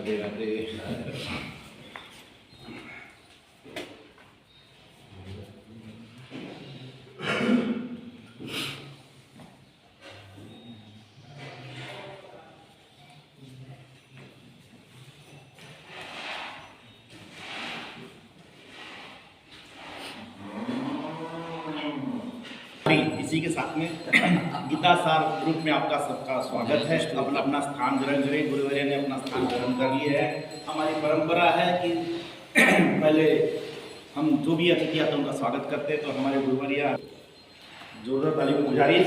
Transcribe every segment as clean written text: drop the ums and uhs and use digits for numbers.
राधे राधे। इसी के साथ में गीता सार ग्रुप में आपका सबका स्वागत है। अपना अपना स्थान ग्रहण करें। गुरुवर्य ने अपना स्थान ग्रहण कर लिया है। हमारी परंपरा है कि पहले हम जो भी अतिथि आते हैं उनका स्वागत करते हैं, तो हमारे गुरुवर्य जोरदार ताली को गुजारिए।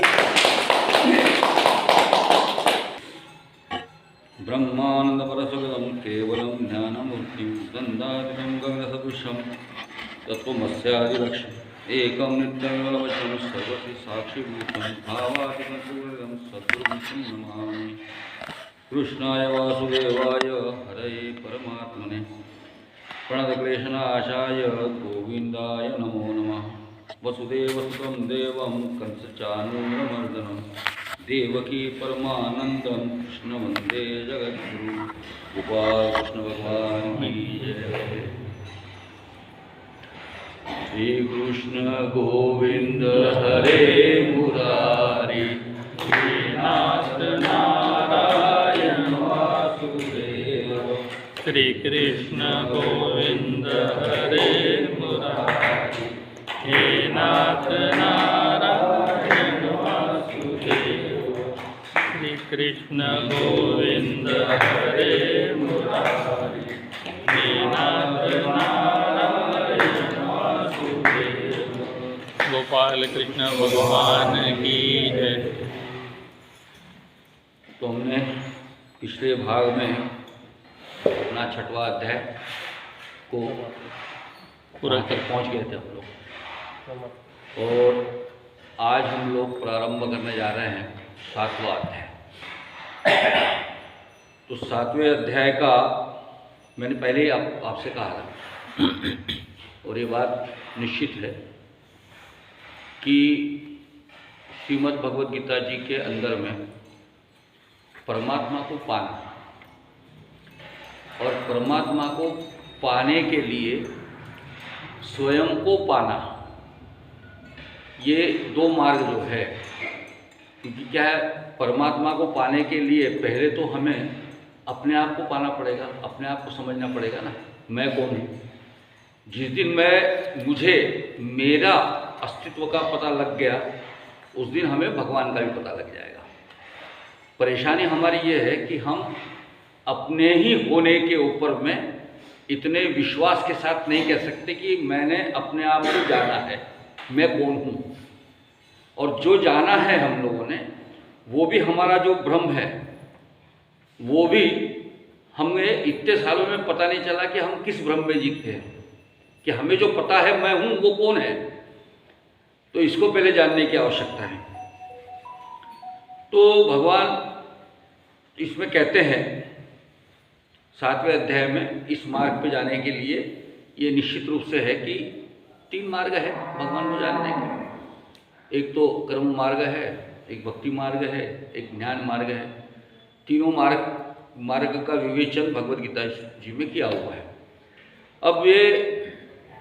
ब्रह्मानंद परसुगतम केवलम ज्ञानमूर्ति गंधादिकं गगनसदृशं तत्त्वमस्यादिलक्ष्यम् एकं नित्यमेवलवचनं सर्वस्य साक्षिभूतं भावात्मकं सद्गुरुं नमामि। कृष्णाय वासुदेवाय हरये परमात्मने प्रणतक्लेशनाशाय गोविन्दाय नमो नमः। वसुदेवसुतं देवं कंसचानूरमर्दनं देवकी परमानंदं कृष्ण वंदे जगद्गुरु। गोपाल कृष्ण भगवान की जय। श्री कृष्ण गोविंद हरे मुरारी नाथ नारायण वासुदेव। श्री कृष्ण गोविंद हरे मुरारी हे नाथ नारायण वासुदेव। श्री कृष्ण गोविंद हरे मुरारी हे नाथ नारायण वासुदेव। गोपाल कृष्ण भगवान की जय। तो हमने पिछले भाग में अपना 6वां अध्याय को पूरा तक पहुँच गए थे हम लोग, और आज हम लोग प्रारंभ करने जा रहे हैं 7वां अध्याय। तो 7वें अध्याय का मैंने पहले ही आपसे कहा था, और ये बात निश्चित है कि श्रीमद् भगवद गीता जी के अंदर में परमात्मा को पाना और परमात्मा को पाने के लिए स्वयं को पाना, ये दो मार्ग जो है। क्योंकि क्या है, परमात्मा को पाने के लिए पहले तो हमें अपने आप को पाना पड़ेगा, अपने आप को समझना पड़ेगा ना, मैं कौन हूँ। जिस दिन मुझे मेरा अस्तित्व का पता लग गया, उस दिन हमें भगवान का भी पता लग जाएगा। परेशानी हमारी ये है कि हम अपने ही होने के ऊपर में इतने विश्वास के साथ नहीं कह सकते कि मैंने अपने आप को जाना है, मैं कौन हूँ। और जो जाना है हम लोगों ने, वो भी हमारा जो भ्रम है, वो भी हमें इतने सालों में पता नहीं चला कि हम किस भ्रम में जीते हैं, कि हमें जो पता है मैं हूँ वो कौन है। तो इसको पहले जानने की आवश्यकता है। तो भगवान इसमें कहते हैं 7वें अध्याय में, इस मार्ग पे जाने के लिए ये निश्चित रूप से है कि 3 मार्ग है भगवान को जानने के। एक तो कर्म मार्ग है, एक भक्ति मार्ग है, एक ज्ञान मार्ग है। तीनों मार्ग का विवेचन भगवद गीता जी में किया हुआ है। अब ये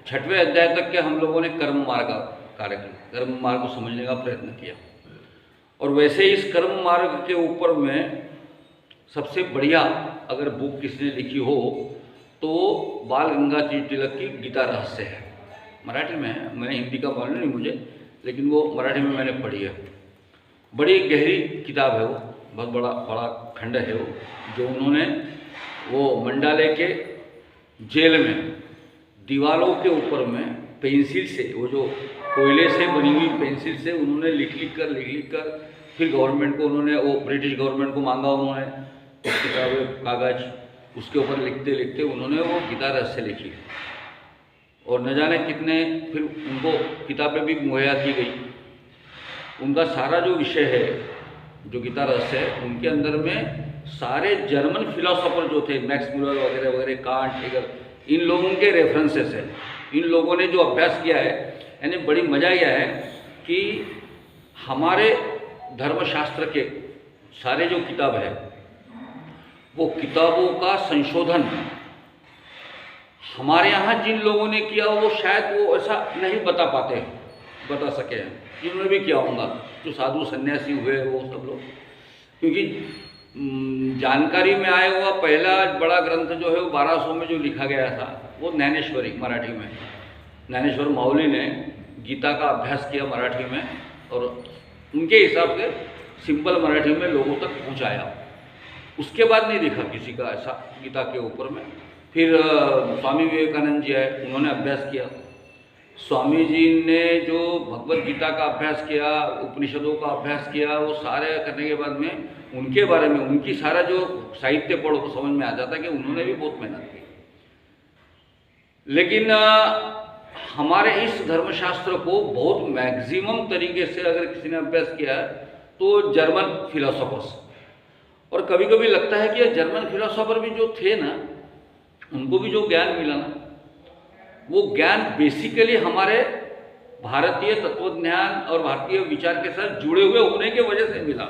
6वें अध्याय तक के हम लोगों ने कर्म मार्ग का कार्यक्रम, कर्म मार्ग को समझने का प्रयत्न किया। और वैसे इस कर्म मार्ग के ऊपर में सबसे बढ़िया अगर बुक किसने लिखी हो तो बाल गंगाधर तिलक की गीता रहस्य है। मराठी में है, मैं हिंदी का मालूम नहीं मुझे, लेकिन वो मराठी में मैंने पढ़ी है। बड़ी गहरी किताब है वो, बहुत बड़ा खंड है वो, जो उन्होंने वो मंडाले के जेल में दीवारों के ऊपर में पेंसिल से, वो जो कोयले से बनी हुई पेंसिल से उन्होंने लिख कर फिर गवर्नमेंट को उन्होंने, वो ब्रिटिश गवर्नमेंट को मांगा उन्होंने किताबें, कागज, उसके ऊपर लिखते उन्होंने वो गीता रहस्य लिखी। और न जाने कितने फिर उनको किताबें भी मुहैया की गई। उनका सारा जो विषय है, जो गीता रहस्य है, उनके अंदर में सारे जर्मन फिलोसोफर जो थे, मैक्स मुलर वगैरह वगैरह, कांट, हेगल, इन लोगों के रेफरेंसेस है। इन लोगों ने जो अभ्यास किया है, यानी बड़ी मजा यह है कि हमारे धर्मशास्त्र के सारे जो किताब है वो किताबों का संशोधन हमारे यहाँ जिन लोगों ने किया वो शायद वो ऐसा नहीं बता सके हैं, जिन्होंने भी किया होगा, जो साधु सन्यासी हुए वो सब लोग। क्योंकि जानकारी में आया हुआ पहला बड़ा ग्रंथ जो है वो 1200 में जो लिखा गया था वो ज्ञानेश्वरी मराठी में, ज्ञानेश्वर माऊली ने गीता का अभ्यास किया मराठी में और उनके हिसाब से सिंपल मराठी में लोगों तक पहुंचाया। उसके बाद नहीं देखा किसी का ऐसा गीता के ऊपर में। फिर स्वामी विवेकानंद जी है, उन्होंने अभ्यास किया। स्वामी जी ने जो भगवत गीता का अभ्यास किया, उपनिषदों का अभ्यास किया, वो सारे करने के बाद में उनके बारे में उनकी सारा जो साहित्य पढ़ो तो समझ में आ जाता है कि उन्होंने भी बहुत मेहनत की। लेकिन हमारे इस धर्मशास्त्र को बहुत मैक्सिमम तरीके से अगर किसी ने अभ्यास किया है तो जर्मन फिलोसोफर्स, और कभी कभी लगता है कि जर्मन फिलोसोफर भी जो थे ना, उनको भी जो ज्ञान मिला ना, वो ज्ञान बेसिकली हमारे भारतीय तत्वज्ञान और भारतीय विचार के साथ जुड़े हुए होने के वजह से मिला।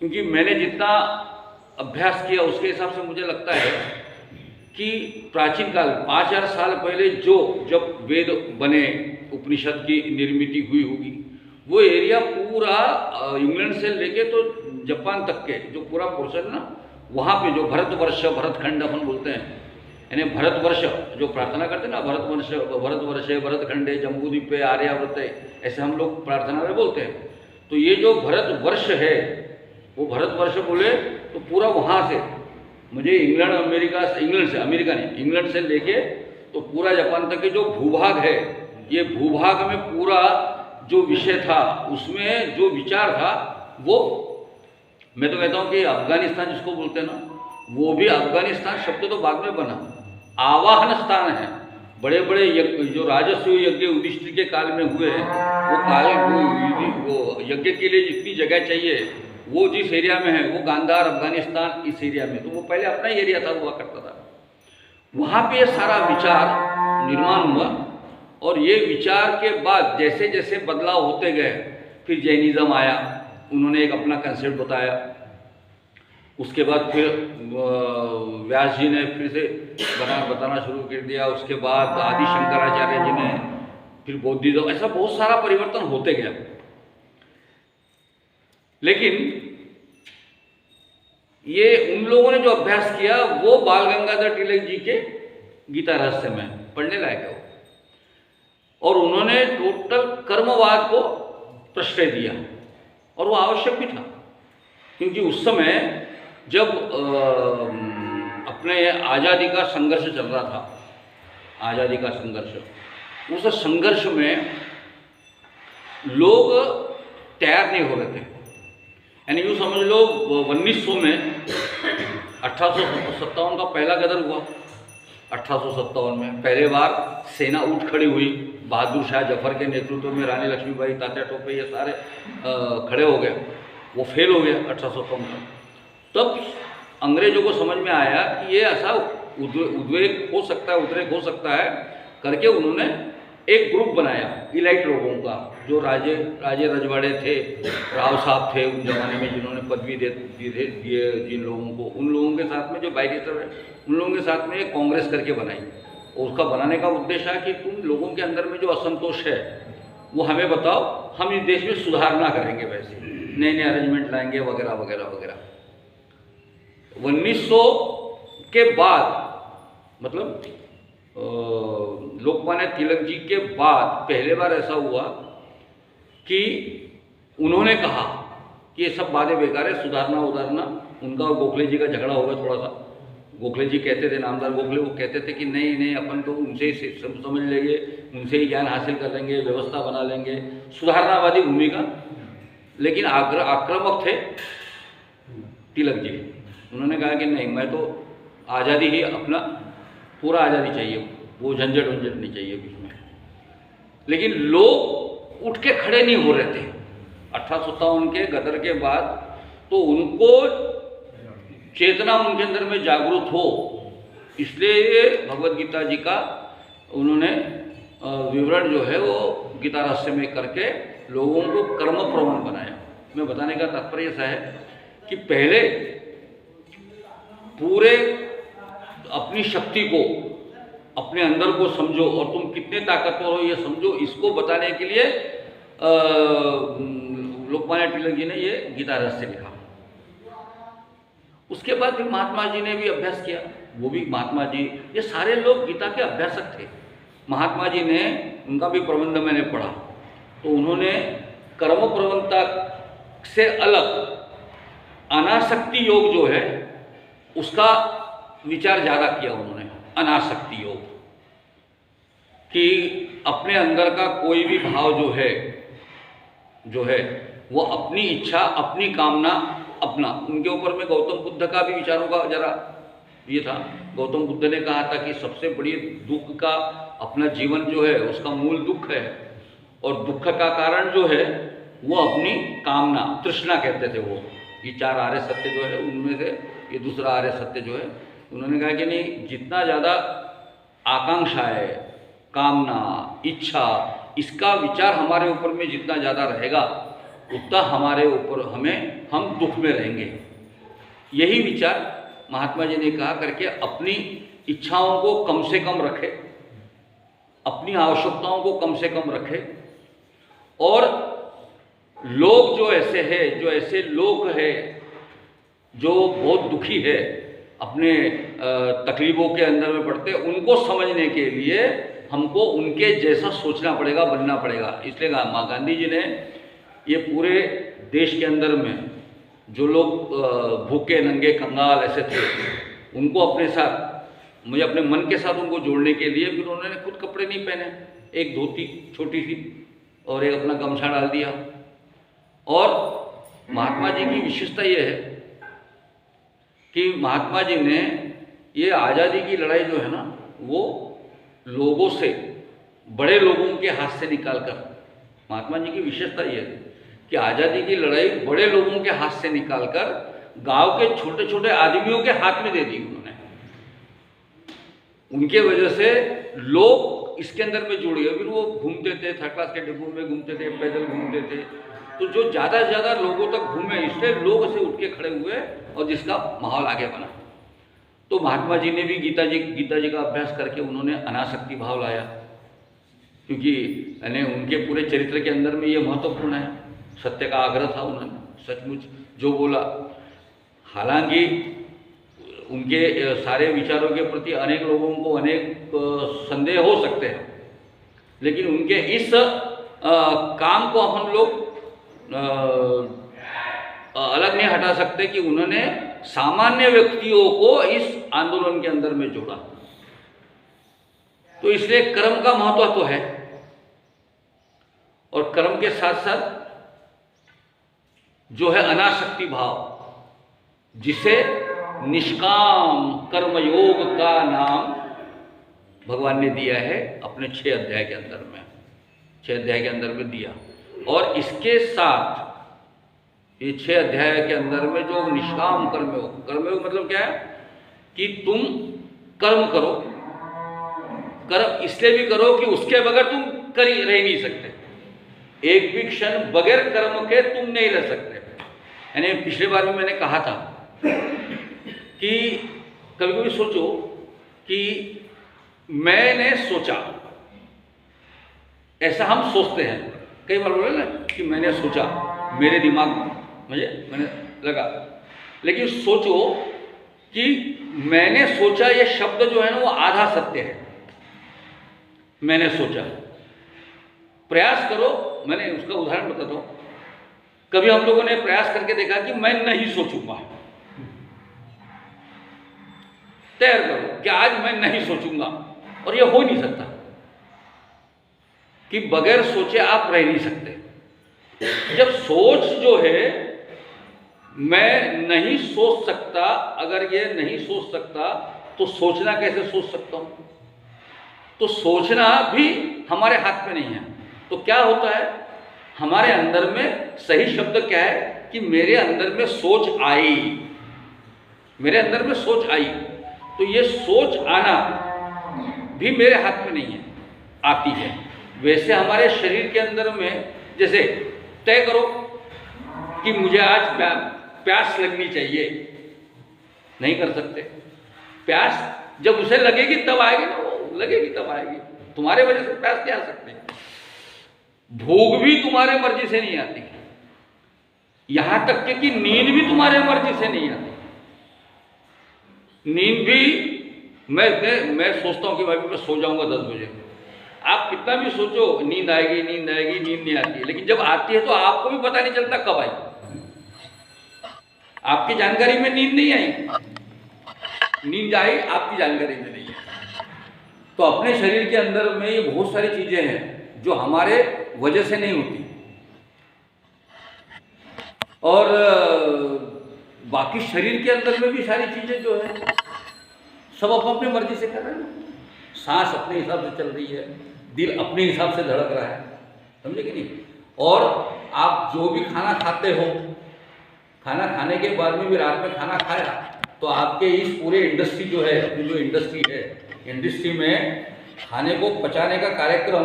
क्योंकि मैंने जितना अभ्यास किया उसके हिसाब से मुझे लगता है कि प्राचीन काल 5000 साल पहले जब वेद बने, उपनिषद की निर्मिति हुई होगी, वो एरिया पूरा इंग्लैंड से लेके तो जापान तक के जो पूरा पोर्शन ना, वहाँ पे जो भरतवर्ष, भरतखंड अपन बोलते हैं, यानी भरतवर्ष जो प्रार्थना करते हैं ना, भरतवर्ष भरतखंडे जम्बूद्वीपे आर्यावर्ते, ऐसे हम लोग प्रार्थना में बोलते हैं। तो ये जो भरतवर्ष है, वो भरतवर्ष बोले तो पूरा वहाँ से मुझे इंग्लैंड से लेके तो पूरा जापान तक के जो भूभाग है, ये भूभाग में पूरा जो विषय था, उसमें जो विचार था, वो मैं तो कहता हूँ कि अफगानिस्तान जिसको बोलते हैं ना, वो भी अफगानिस्तान शब्द तो बाद में बना, आवाहन स्थान है। बड़े बड़े यज्ञ जो राजस्व यज्ञ युधिष्ठिर के काल में हुए हैं, वो यज्ञ के लिए जितनी जगह चाहिए वो जिस एरिया में है, वो गांधार अफगानिस्तान इस एरिया में, तो वो पहले अपना ही एरिया था, हुआ करता था। वहाँ पे ये सारा विचार निर्माण हुआ और ये विचार के बाद जैसे जैसे बदलाव होते गए, फिर जैनिज़्म आया, उन्होंने एक अपना कंसेप्ट बताया। उसके बाद फिर व्यास जी ने फिर से बताना शुरू कर दिया। उसके बाद आदि शंकराचार्य जी ने, फिर बौद्धिज्म, ऐसा बहुत सारा परिवर्तन होते गया। लेकिन ये उन लोगों ने जो अभ्यास किया वो बाल गंगाधर तिलक जी के गीता रहस्य में पढ़ने लायक है, और उन्होंने टोटल कर्मवाद को प्रश्रय दिया, और वो आवश्यक भी था। क्योंकि उस समय जब अपने आज़ादी का संघर्ष चल रहा था, आज़ादी का संघर्ष, उस संघर्ष में लोग तैयार नहीं हो रहे थे। यानी यूँ समझ लो 1900 में 1857 का पहला गदर हुआ। 1857 में पहले बार सेना उठ खड़ी हुई, बहादुर शाह जफर के नेतृत्व में, रानी लक्ष्मीबाई, तात्या टोपे, ये सारे खड़े हो गए। वो फेल हो गया 1857 में। तब अंग्रेजों को समझ में आया कि ये ऐसा उद्वेग हो सकता है, उद्रेक हो सकता है करके उन्होंने एक ग्रुप बनाया इलाइट लोगों का, जो राजे रजवाड़े थे, राव साहब थे उन जमाने में, जिन्होंने पदवी दिए जिन लोगों को, उन लोगों के साथ में जो बैरिस्टर है, उन लोगों के साथ में एक कांग्रेस करके बनाई। और उसका बनाने का उद्देश्य है कि तुम लोगों के अंदर में जो असंतोष है वो हमें बताओ, हम इस देश में सुधारना करेंगे, वैसे नए नए अरेंजमेंट लाएंगे वगैरह वगैरह वगैरह। 1900 के बाद, मतलब लोकमान्य तिलक जी के बाद पहले बार ऐसा हुआ कि उन्होंने कहा कि ये सब बातें बेकार है, सुधारना उधारना। उनका और गोखले जी का झगड़ा होगा थोड़ा सा। गोखले जी कहते थे, नामदार गोखले, वो कहते थे कि नहीं अपन तो उनसे ही समझ लेंगे, उनसे ही ज्ञान हासिल कर लेंगे, व्यवस्था बना लेंगे, सुधारनावादी भूमिका। लेकिन आक्रामक थे तिलक जी। उन्होंने कहा कि नहीं, मैं तो आज़ादी ही, अपना पूरा आज़ादी चाहिए, वो झंझट वंझट नहीं चाहिए बीच में। लेकिन लोग उठ के खड़े नहीं हो रहे थे 1857 के गदर के बाद। तो उनको चेतना उनके अंदर में जागरूक हो, इसलिए भगवत गीता जी का उन्होंने विवरण जो है वो गीता रहस्य में करके लोगों को कर्म प्रवण बनाया। मैं बताने का तात्पर्य ऐसा है कि पहले पूरे अपनी शक्ति को, अपने अंदर को समझो और तुम कितने ताकतवर हो ये समझो, इसको बताने के लिए लोकमान्य तिलक जी ने ये गीता रहस्य लिखा। उसके बाद फिर महात्मा जी ने भी अभ्यास किया, वो भी महात्मा जी, ये सारे लोग गीता के अभ्यासक थे। महात्मा जी ने, उनका भी प्रबंध मैंने पढ़ा, तो उन्होंने कर्म प्रवणता से अलग अनासक्ति योग जो है उसका विचार ज़्यादा किया उन्होंने। अनासक्ति योग कि अपने अंदर का कोई भी भाव जो है वो अपनी इच्छा, अपनी कामना, अपना, उनके ऊपर में गौतम बुद्ध का भी विचारों का जरा ये था। गौतम बुद्ध ने कहा था कि सबसे बड़ी दुख का अपना जीवन जो है उसका मूल दुख है, और दुख का कारण जो है वो अपनी कामना, तृष्णा कहते थे वो। ये 4 आर्य सत्य जो है उनमें से ये दूसरा आर्य सत्य जो है, उन्होंने कहा कि नहीं, जितना ज़्यादा आकांक्षा है, कामना, इच्छा, इसका विचार हमारे ऊपर में जितना ज़्यादा रहेगा उतना हमारे ऊपर हम दुख में रहेंगे। यही विचार महात्मा जी ने कहा करके अपनी इच्छाओं को कम से कम रखे, अपनी आवश्यकताओं को कम से कम रखे, और लोग जो ऐसे है, जो ऐसे लोग है जो बहुत दुखी है, अपने तकलीफ़ों के अंदर में पड़ते, उनको समझने के लिए हमको उनके जैसा सोचना पड़ेगा, बनना पड़ेगा। इसलिए महात्मा गांधी जी ने ये पूरे देश के अंदर में जो लोग भूखे नंगे कंगाल ऐसे थे, उनको अपने साथ, मुझे अपने मन के साथ उनको जोड़ने के लिए फिर उन्होंने खुद कपड़े नहीं पहने, एक धोती छोटी सी और एक अपना गमछा डाल दिया। और महात्मा जी की विशेषता ये है कि महात्मा जी ने ये आज़ादी की लड़ाई जो है ना, वो लोगों से, बड़े लोगों के हाथ से निकाल कर, महात्मा जी की विशेषता ये है कि आज़ादी की लड़ाई बड़े लोगों के हाथ से निकालकर गांव के छोटे छोटे आदमियों के हाथ में दे दी उन्होंने। उनके वजह से लोग इसके अंदर में जुड़ गए। फिर वो घूमते थे, 3rd क्लास के डिब्बों में घूमते थे, पैदल घूमते थे, तो जो ज़्यादा से ज़्यादा लोगों तक घूमे, इसलिए लोग से उठ के खड़े हुए और जिसका माहौल आगे बना। तो महात्मा जी ने भी गीता जी का अभ्यास करके उन्होंने अनासक्ति भाव लाया, क्योंकि यानी उनके पूरे चरित्र के अंदर में ये महत्वपूर्ण है। सत्य का आग्रह था, उन्होंने सचमुच जो बोला। हालांकि उनके सारे विचारों के प्रति अनेक लोगों को अनेक संदेह हो सकते हैं, लेकिन उनके इस काम को हम लोग अलग नहीं हटा सकते कि उन्होंने सामान्य व्यक्तियों को इस आंदोलन के अंदर में जोड़ा। तो इसलिए कर्म का महत्व तो है, और कर्म के साथ साथ जो है अनासक्ति भाव, जिसे निष्काम कर्मयोग का नाम भगवान ने दिया है अपने 6 अध्याय के अंदर में, 6 अध्याय के अंदर में दिया। और इसके साथ ये 6 अध्याय के अंदर में जो निष्काम कर्मयोग, कर्मयोग मतलब क्या है कि तुम कर्म करो, कर्म इसलिए भी करो कि उसके बगैर तुम रह नहीं सकते। एक भी क्षण बगैर कर्म के तुम नहीं रह सकते। यानी पिछले बार में मैंने कहा था कि कभी कभी सोचो कि मैंने सोचा, ऐसा हम सोचते हैं कई बार, बोले ना कि मैंने सोचा, मेरे दिमाग में मैंने लगा। लेकिन सोचो कि मैंने सोचा ये शब्द जो है ना वो आधा सत्य है। मैंने सोचा, प्रयास करो, मैंने उसका उदाहरण बताता हूँ। कभी हम लोगों ने प्रयास करके देखा कि मैं नहीं सोचूंगा, तैयार करो कि आज मैं नहीं सोचूंगा, और ये हो नहीं सकता कि बगैर सोचे आप रह नहीं सकते। जब सोच जो है, मैं नहीं सोच सकता, अगर ये नहीं सोच सकता तो सोचना कैसे सोच सकता हूं? तो सोचना भी हमारे हाथ में नहीं है। तो क्या होता है हमारे अंदर में, सही शब्द क्या है कि मेरे अंदर में सोच आई, मेरे अंदर में सोच आई। तो ये सोच आना भी मेरे हाथ में नहीं है, आती है। वैसे हमारे शरीर के अंदर में, जैसे तय करो कि मुझे आज प्यास लगनी चाहिए, नहीं कर सकते। प्यास जब उसे लगेगी तब आएगी ना, वो लगेगी तब आएगी। तुम्हारे वजह से प्यास क्या आ सकती है? भूख भी तुम्हारे मर्जी से नहीं आती, यहां तक कि नींद भी तुम्हारे मर्जी से नहीं आती। नींद भी मैं सोचता हूं कि भाई मैं सो जाऊंगा 10 बजे, आप कितना भी सोचो नींद आएगी नींद आएगी, नींद नहीं आती है। लेकिन जब आती है तो आपको भी पता नहीं चलता कब आई, आपकी जानकारी में नींद नहीं आई, नींद आई आपकी जानकारी में नहीं है। तो अपने शरीर के अंदर में ये बहुत सारी चीजें हैं जो हमारे वजह से नहीं होती, और बाकी शरीर के अंदर में भी सारी चीजें जो है सब अपनी मर्जी से कर रहे हैं। सांस अपने हिसाब से चल रही है, दिल अपने हिसाब से धड़क रहा है, समझे कि नहीं? और आप जो भी खाना खाते हो, खाना खाने के बाद में भी रात में खाना खाया तो आपके इस पूरे इंडस्ट्री जो है, अपनी जो इंडस्ट्री है, इंडस्ट्री में खाने को पचाने का कार्यक्रम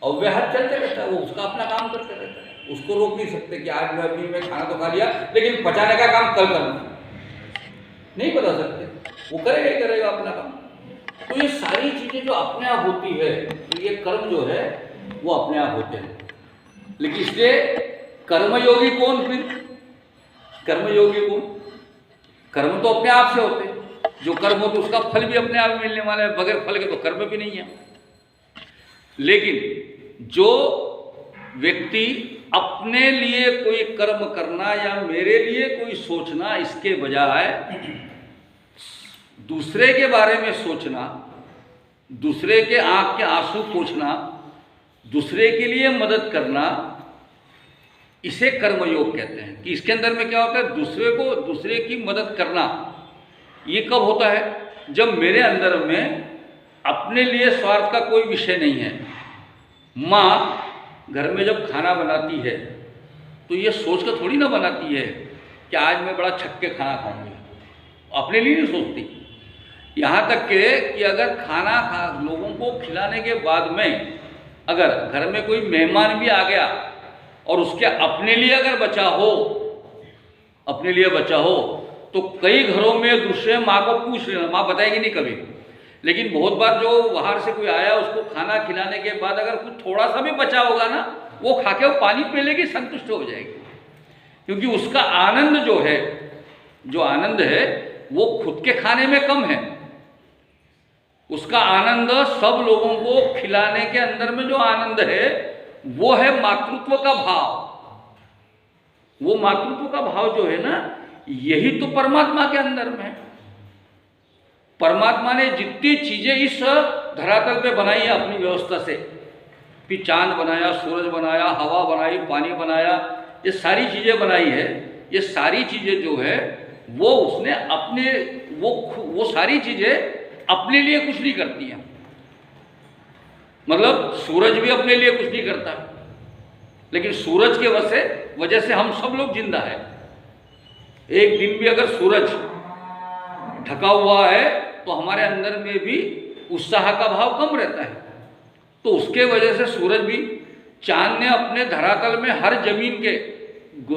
अव्याहत चलते रहता है। वो उसका अपना काम करते रहता है, उसको रोक नहीं सकते कि आज मैं खाना तो खा लिया लेकिन पचाने का काम कल करना नहीं बता सकते, वो करेगा ही करेगा अपना काम। तो ये सारी चीजें जो अपने आप होती है, तो ये कर्म जो है वो अपने आप होते हैं। लेकिन इसलिए कर्मयोगी कौन? फिर कर्मयोगी कौन? कर्म तो अपने आप से होते हैं, जो कर्म हो तो उसका फल भी अपने आप मिलने वाला है, बगैर फल के तो कर्म भी नहीं है। लेकिन जो व्यक्ति अपने लिए कोई कर्म करना या मेरे लिए कोई सोचना, इसके बजाय दूसरे के बारे में सोचना, दूसरे के आंख के आंसू पोंछना, दूसरे के लिए मदद करना, इसे कर्मयोग कहते हैं। कि इसके अंदर में क्या होता है? दूसरे की मदद करना। ये कब होता है? जब मेरे अंदर में अपने लिए स्वार्थ का कोई विषय नहीं है। माँ घर में जब खाना बनाती है तो ये सोच कर थोड़ी ना बनाती है कि आज मैं बड़ा छक के खाना खाऊंगी, अपने लिए नहीं सोचती। यहाँ तक कि अगर लोगों को खिलाने के बाद में अगर घर में कोई मेहमान भी आ गया और उसके अपने लिए अगर बचा हो तो कई घरों में दूसरे माँ को पूछ लेना, माँ बताएगी नहीं कभी, लेकिन बहुत बार जो बाहर से कोई आया उसको खाना खिलाने के बाद अगर कुछ थोड़ा सा भी बचा होगा ना, वो खा के वो पानी पी लेगी, संतुष्ट हो जाएगी। क्योंकि उसका आनंद जो आनंद है वो खुद के खाने में कम है, उसका आनंद सब लोगों को खिलाने के अंदर में जो आनंद है वो है मातृत्व का भाव। वो मातृत्व का भाव जो है ना, यही तो परमात्मा के अंदर में है। परमात्मा ने जितनी चीजें इस धरातल पे बनाई है अपनी व्यवस्था से, कि चांद बनाया, सूरज बनाया, हवा बनाई, पानी बनाया, ये सारी चीजें बनाई है। ये सारी चीजें जो है वो उसने अपने वो सारी चीजें अपने लिए कुछ नहीं करती हैं। मतलब सूरज भी अपने लिए कुछ नहीं करता, लेकिन सूरज के वजह से हम सब लोग जिंदा है। एक दिन भी अगर सूरज ढका हुआ है तो हमारे अंदर में भी उत्साह का भाव कम रहता है। तो उसके वजह से सूरज भी, चांद ने अपने धरातल में हर जमीन के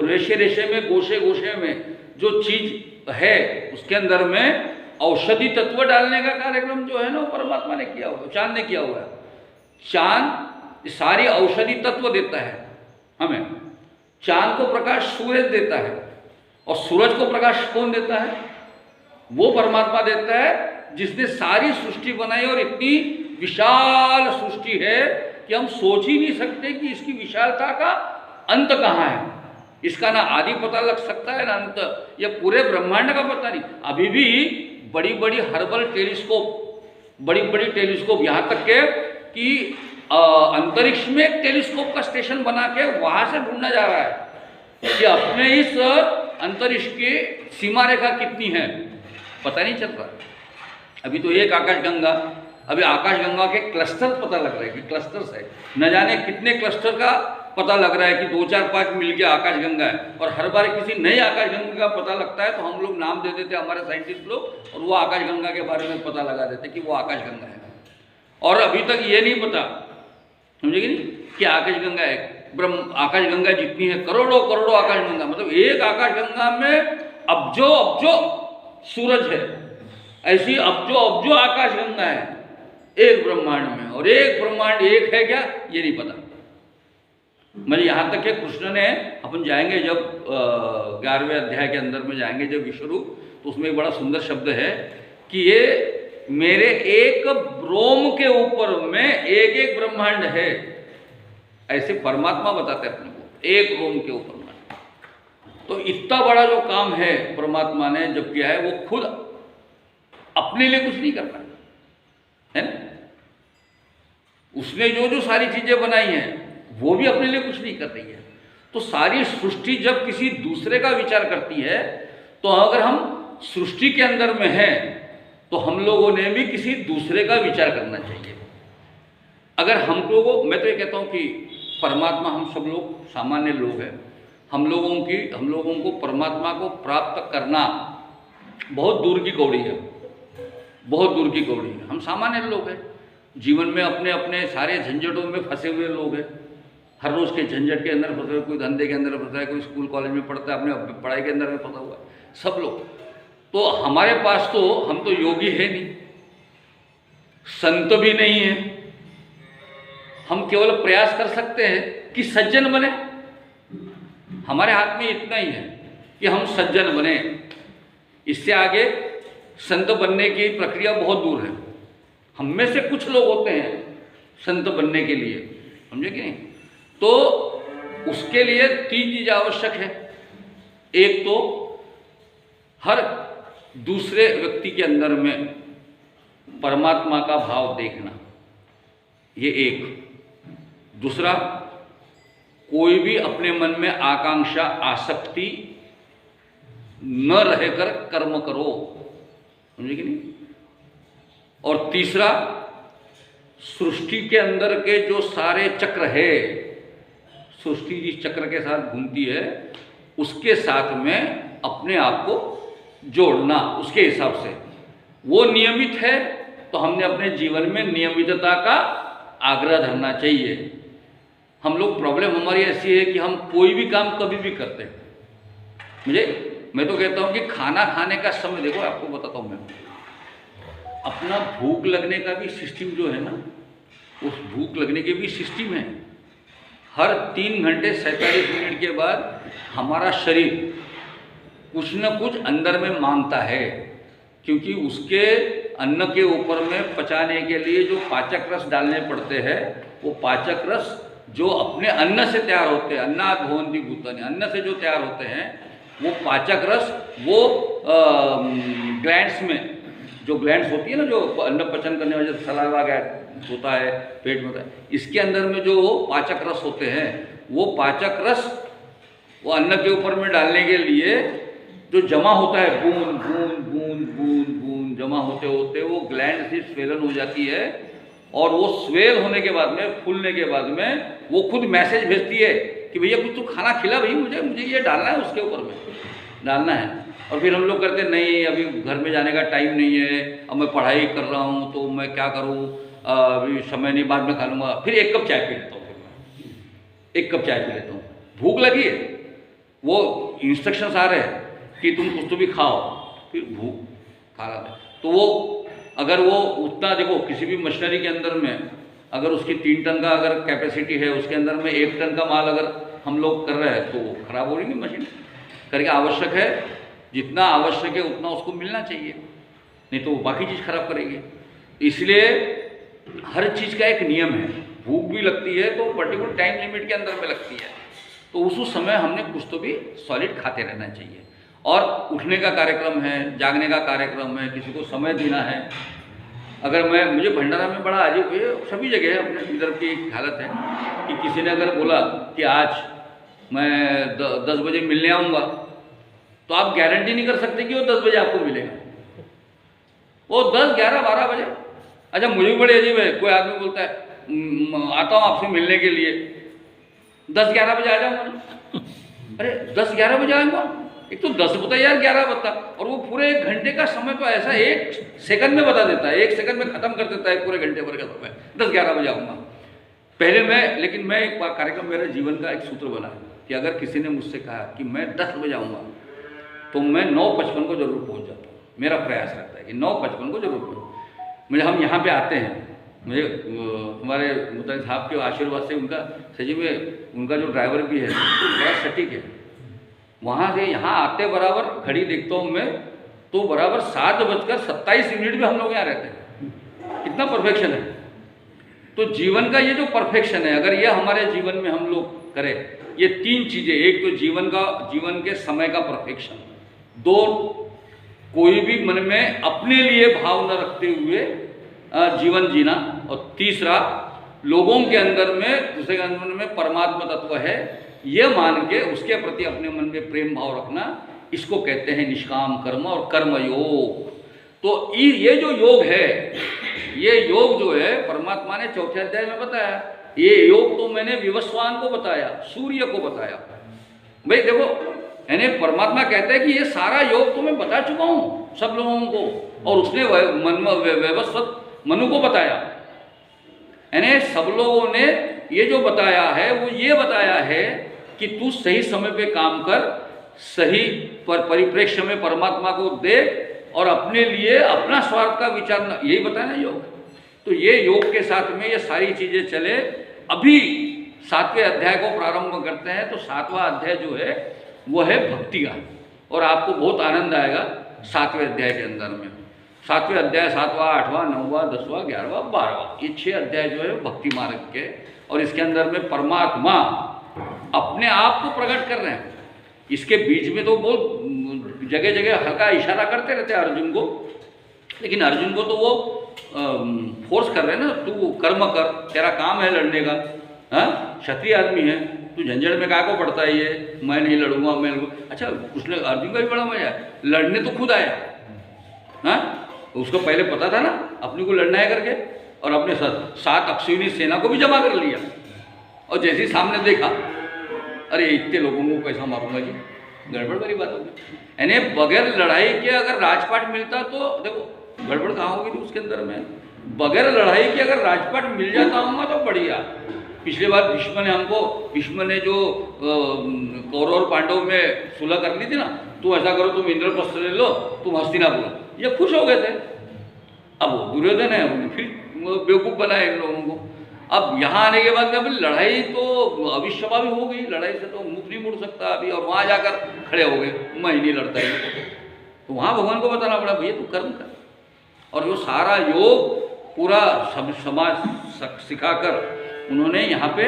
रेशे रेशे में, गोशे गोशे में जो चीज है उसके अंदर में औषधि तत्व डालने का कार्यक्रम जो है ना, वो परमात्मा ने किया हुआ, चांद ने किया हुआ है। चांद सारी औषधि तत्व देता है हमें। चांद को प्रकाश सूरज देता है, और सूरज को प्रकाश कौन देता है? वो परमात्मा देता है जिसने सारी सृष्टि बनाई। और इतनी विशाल सृष्टि है कि हम सोच ही नहीं सकते कि इसकी विशालता का अंत कहाँ है। इसका ना आदि पता लग सकता है ना अंत। ये पूरे ब्रह्मांड का पता नहीं। अभी भी बड़ी बड़ी हर्बल टेलीस्कोप, बड़ी बड़ी टेलीस्कोप, यहाँ तक के कि अंतरिक्ष में एक टेलीस्कोप का स्टेशन बना के वहाँ से ढूंढा जा रहा है कि अपने इस अंतरिक्ष की सीमा रेखा कितनी है, पता नहीं चल रहा। अभी तो एक आकाशगंगा, अभी आकाशगंगा के क्लस्टर पता लग रहा है कि क्लस्टर्स है, न जाने कितने क्लस्टर का पता लग रहा है कि 2, 4, 5 मिलके आकाशगंगा है। और हर बार किसी नई आकाशगंगा का पता लगता है तो हम लोग नाम दे देते, हमारे साइंटिस्ट लोग, और वो आकाशगंगा के बारे में पता लगा देते कि वो आकाशगंगा है। और अभी तक ये नहीं पता, समझेगी नहीं, कि आकाशगंगा है। आकाशगंगा जितनी है, करोड़ों करोड़ों आकाशगंगा, मतलब एक आकाशगंगा में अब्जो सूरज है, ऐसी अब्जो आकाशगंगा है एक ब्रह्मांड में, और एक ब्रह्मांड एक है क्या ये नहीं पता। मतलब यहाँ तक कि कृष्ण ने, अपन जाएंगे जब 11वें अध्याय के अंदर में जाएंगे जब विश्वरूप, तो उसमें एक बड़ा सुंदर शब्द है कि ये मेरे एक रोम के ऊपर में एक एक ब्रह्मांड है, ऐसे परमात्मा बताते हैं अपने को, एक रोम के ऊपर में। तो इतना बड़ा जो काम है परमात्मा ने जब किया है, वो खुद अपने लिए कुछ नहीं कर पाया है ना। उसने जो जो सारी चीजें बनाई हैं वो भी अपने लिए कुछ नहीं कर रही है। तो सारी सृष्टि जब किसी दूसरे का विचार करती है, तो अगर हम सृष्टि के अंदर में हैं तो हम लोगों ने भी किसी दूसरे का विचार करना चाहिए। अगर हम लोगों, मैं तो ये कहता हूँ कि परमात्मा, हम सब लोग सामान्य लोग हैं, हम लोगों को परमात्मा को प्राप्त करना बहुत दूर की कौड़ी है, बहुत दूर की कौड़ी है। हम सामान्य लोग हैं, जीवन में अपने अपने सारे झंझटों में फंसे हुए लोग हैं, हर रोज़ के झंझट के अंदर फंसे हुए, कोई धंधे के अंदर फंसा है, कोई स्कूल कॉलेज में पढ़ता है, अपने पढ़ाई के अंदर में फंसा हुआ है, सब लोग। तो हमारे पास तो, हम तो योगी है नहीं, संत भी नहीं है, हम केवल प्रयास कर सकते हैं कि सज्जन बने। हमारे हाथ में इतना ही है कि हम सज्जन बने, इससे आगे संत बनने की प्रक्रिया बहुत दूर है। हम में से कुछ लोग होते हैं संत बनने के लिए, समझे कि नहीं। तो उसके लिए 3 चीज़ आवश्यक है। एक तो हर दूसरे व्यक्ति के अंदर में परमात्मा का भाव देखना, ये एक। दूसरा, कोई भी अपने मन में आकांक्षा आसक्ति न रहकर कर्म करो, समझे कि नहीं। और तीसरा, सृष्टि के अंदर के जो सारे चक्र है, सृष्टि जिस चक्र के साथ घूमती है, उसके साथ में अपने आप को जोड़ना, उसके हिसाब से। वो नियमित है तो हमने अपने जीवन में नियमितता का आग्रह धरना चाहिए। हम लोग, प्रॉब्लम हमारी ऐसी है कि हम कोई भी काम कभी भी करते हैं। मैं तो कहता हूँ कि खाना खाने का समय, देखो आपको बताता हूँ मैं, अपना भूख लगने का भी सिस्टम जो है ना, उस भूख लगने के भी सिस्टम है। हर 3 घंटे 47 मिनट के बाद हमारा शरीर कुछ न कुछ अंदर में मांगता है, क्योंकि उसके अन्न के ऊपर में पचाने के लिए जो पाचक रस डालने पड़ते हैं, वो पाचक रस जो अपने अन्न से तैयार होते हैं, अन्नात् भवन्ति भूतानि, अन्न से जो तैयार होते हैं, वो पाचक रस, वो ग्लैंड्स में, जो ग्लैंड्स होती है ना, जो अन्न पचन करने वाले सलाइवा गैस होता है, पेट में होता है, इसके अंदर में जो पाचक रस होते हैं, वो पाचक रस वो अन्न के ऊपर में डालने के लिए जो जमा होता है, बूंद बूंद बूंद बूंद बूंद जमा होते होते वो ग्लैंड से स्वेलन हो जाती है, और वो स्वेल होने के बाद में, फूलने के बाद में, वो खुद मैसेज भेजती है कि भैया कुछ तो खाना खिला भाई, मुझे ये डालना है, उसके ऊपर में डालना है। और फिर हम लोग करते नहीं, अभी घर में जाने का टाइम नहीं है, अब मैं पढ़ाई कर रहा हूँ तो मैं क्या करूँ, अभी समय नहीं, बाद में खा लूँगा। फिर 1 कप चाय पी लेता हूँ, फिर मैं 1 कप चाय पी लेता हूँ, भूख लगी है, वो इंस्ट्रक्शंस आ रहे हैं कि तुम कुछ तो भी खाओ, फिर भूख खा रहा है। तो वो अगर वो उतना, देखो किसी भी मशीनरी के अंदर में अगर उसकी 3 टन का अगर कैपेसिटी है, उसके अंदर में 1 टन का माल अगर हम लोग कर रहे हैं, तो वो खराब हो रही है मशीन। करके आवश्यक है, जितना आवश्यक है उतना उसको मिलना चाहिए, नहीं तो वो बाकी चीज़ खराब करेगी। इसलिए हर चीज़ का एक नियम है। भूख भी लगती है तो पर्टिकुलर टाइम लिमिट के अंदर में लगती है, तो उस समय हमने कुछ तो भी सॉलिड खाते रहना चाहिए। और उठने का कार्यक्रम है, जागने का कार्यक्रम है, किसी को समय देना है। अगर मुझे भंडारा में बड़ा अजीब है, सभी जगह अपने इधर की हालत है कि किसी ने अगर बोला कि आज मैं 10 बजे मिलने आऊँगा, तो आप गारंटी नहीं कर सकते कि वो 10 बजे आपको मिलेगा। वो 10, 11, 12 बजे। अच्छा, मुझे भी बड़े अजीब है, कोई आदमी बोलता है आता हूँ आपसे मिलने के लिए, 10, 11 बजे आ जाऊँगा ना। अरे 10, 11 बजे आऊँगा, एक तो 10 बता यार, 11 बता, और वो पूरे 1 घंटे का समय तो ऐसा 1 सेकंड में बता देता है, 1 सेकंड में ख़त्म कर देता है पूरे घंटे भर का समय। 10, 11 बजे आऊँगा। पहले लेकिन मैं एक कार्यक्रम, मेरे जीवन का एक सूत्र बना है कि अगर किसी ने मुझसे कहा कि मैं 10 बजे आऊँगा, तो मैं 9:55 को जरूर पहुँच जाता हूँ। मेरा प्रयास रहता है कि 9:55 को जरूर पढ़ूँ। मुझे हम यहाँ पे आते हैं, मुझे हमारे मुतल साहब के आशीर्वाद से उनका सही में उनका जो ड्राइवर भी है बड़ा सटीक है। वहाँ से यहाँ आते बराबर घड़ी देखता हूँ मैं तो बराबर 7:27 भी हम लोग यहाँ रहते हैं। कितना परफेक्शन है। तो जीवन का ये जो परफेक्शन है, अगर ये हमारे जीवन में हम लोग करें, ये 3 चीज़ें, एक तो जीवन के समय का परफेक्शन, 2 कोई भी मन में अपने लिए भाव न रखते हुए जीवन जीना, और तीसरा लोगों के अंदर में, दूसरे के अंदर में परमात्मा तत्व है ये मान के उसके प्रति अपने मन में प्रेम भाव रखना, इसको कहते हैं निष्काम कर्म और कर्मयोग। तो ये जो योग है, ये योग जो है परमात्मा ने 4थे अध्याय में बताया। ये योग तो मैंने विवस्वान को बताया, सूर्य को बताया। भाई देखो, यानी परमात्मा कहते हैं कि ये सारा योग तो मैं बता चुका हूँ सब लोगों को, और उसने व्यवस्थित मनु को बताया। यानी सब लोगों ने ये जो बताया है वो ये बताया है कि तू सही समय पे काम कर, सही परिप्रेक्ष्य में परमात्मा को देख, और अपने लिए अपना स्वार्थ का विचार न, यही बताया ना योग। तो ये योग के साथ में ये सारी चीज़ें चले। अभी 7वें अध्याय को प्रारंभ करते हैं। तो 7वां अध्याय जो है वो है भक्ति का, और आपको बहुत आनंद आएगा 7वें अध्याय के अंदर में। 7वें अध्याय 7वां, 8वां, 9वां, 10वां, 11वां, 12वां, ये 6 अध्याय जो है भक्ति मार्ग के, और इसके अंदर में परमात्मा अपने आप को प्रकट कर रहे हैं। इसके बीच में तो बहुत जगह जगह हल्का इशारा करते रहते हैं अर्जुन को, लेकिन अर्जुन को तो वो फोर्स कर रहे हैं ना, तू कर्म कर, तेरा काम है लड़ने का, हाँ क्षत्रिय आदमी है, तू झंझट में क्या को पड़ता है ये, मैं नहीं लड़ूंगा, मैं लड़ूंगा। अच्छा, उसने अर्जुन का भी बड़ा मजा है, लड़ने तो खुद आया, हाँ उसको पहले पता था ना अपने को लड़ना है करके, और अपने 7 अक्षौहिणी सेना को भी जमा कर लिया, और जैसे ही सामने देखा, अरे इतने लोगों को कैसा मारूंगा जी, गड़बड़ वाली बात होगी। यानी बगैर लड़ाई के अगर राजपाट मिलता तो देखो गड़बड़ कहाँ होगी थी उसके अंदर में। बगैर लड़ाई के अगर राजपाट मिल जाता होगा तो बढ़िया। पिछले बार भीष्म ने जो कौरव और पांडव में सुलह कर ली थी ना, तुम ऐसा करो, तुम इंद्रप्रस्थ ले लो, तुम हस्तिनापुर, ये खुश हो गए थे। अब वो दुर्योधन है, फिर बेवकूफ़ बनाए इन लोगों को। अब यहाँ आने के बाद में लड़ाई तो अविश्वाभावी हो गई, लड़ाई से तो मुख नहीं मुड़ सकता अभी, और वहाँ जाकर खड़े हो गए, मैं ही नहीं लड़ता है। तो वहाँ भगवान को बताना पड़ा, भैया तू कर्म कर। और वो सारा योग पूरा समाज सिखाकर उन्होंने यहाँ पे